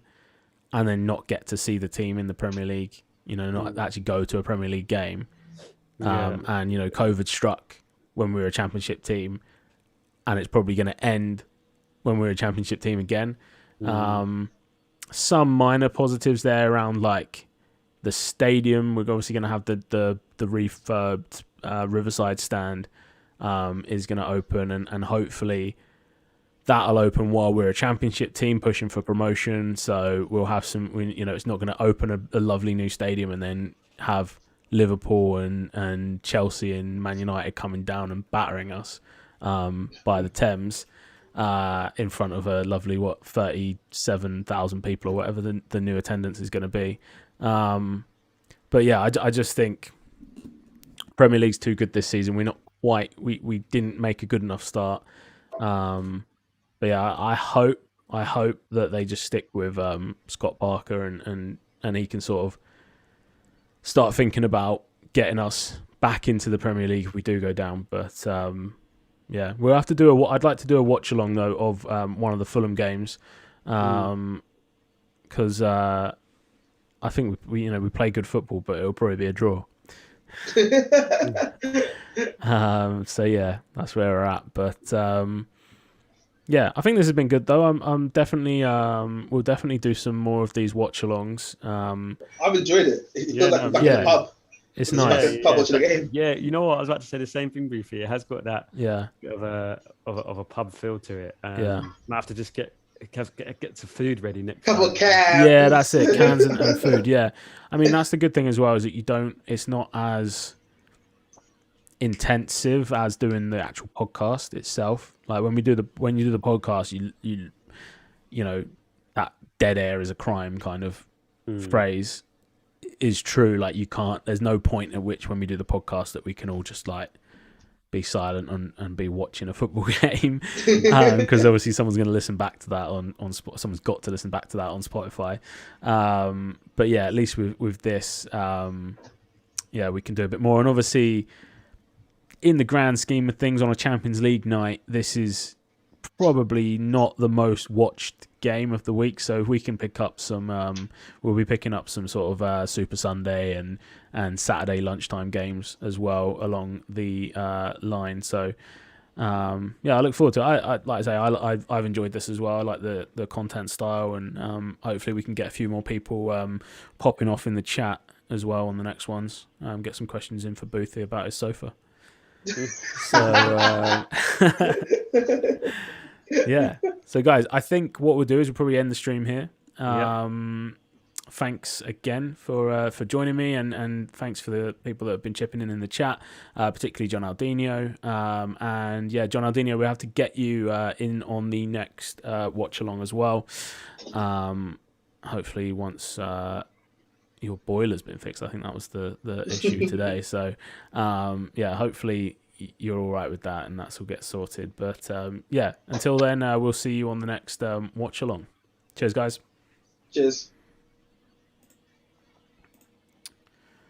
and then not get to see the team in the Premier League, not actually go to a Premier League game. And, COVID struck when we were a Championship team, and it's probably going to end when we're a Championship team again. Some minor positives there around like the stadium. We're obviously going to have the refurbed Riverside stand is going to open, and hopefully that'll open while we're a Championship team pushing for promotion. So we'll have it's not going to open a lovely new stadium and then have Liverpool and Chelsea and Man United coming down and battering us by the Thames in front of a lovely 37,000 people or whatever the new attendance is going to be. But yeah, I just think Premier League's too good this season. We're not quite. We didn't make a good enough start. But yeah, I hope that they just stick with Scott Parker and he can sort of start thinking about getting us back into the Premier League if we do go down. But yeah, we'll have to do I'd like to do a watch along though of one of the Fulham games, because I think we play good football, but it'll probably be a draw. So yeah, that's where we're at. But yeah, I think this has been good though. I'm definitely we'll definitely do some more of these watch alongs. I've enjoyed it. It feels like I'm back in the pub. It's nice. Pub watching the game. Yeah, you know what? I was about to say the same thing briefly. It has got that bit of a pub feel to it. I have to just get some food ready next Couple of cans. Yeah, that's it. Cans and food. Yeah, I mean that's the good thing as well is that it's not as intensive as doing the actual podcast itself. Like when you do the podcast, you know that dead air is a crime kind of phrase is true. Like there's no point at which when we do the podcast that we can all just like be silent and be watching a football game, because obviously someone's going to listen back to that on someone's got to listen back to that on Spotify. But yeah, at least with this, we can do a bit more. And obviously, in the grand scheme of things, on a Champions League night, this is probably not the most watched game of the week. So if we can pick up some, we'll be picking up some sort of Super Sunday and Saturday lunchtime games as well along the line. So I look forward to it. I like I say, I've enjoyed this as well. I like the content style, and hopefully we can get a few more people popping off in the chat as well on the next ones. Get some questions in for Boothie about his sofa. So yeah. So guys, I think what we'll do is we'll probably end the stream here. Thanks again for joining me, and thanks for the people that have been chipping in the chat, particularly John Aldino. And yeah, John Aldino, we have to get you in on the next watch along as well. Hopefully once your boiler's been fixed. I think that was the issue today. So hopefully you're all right with that and that's all get sorted. But until then, we'll see you on the next watch along. Cheers, guys. Cheers.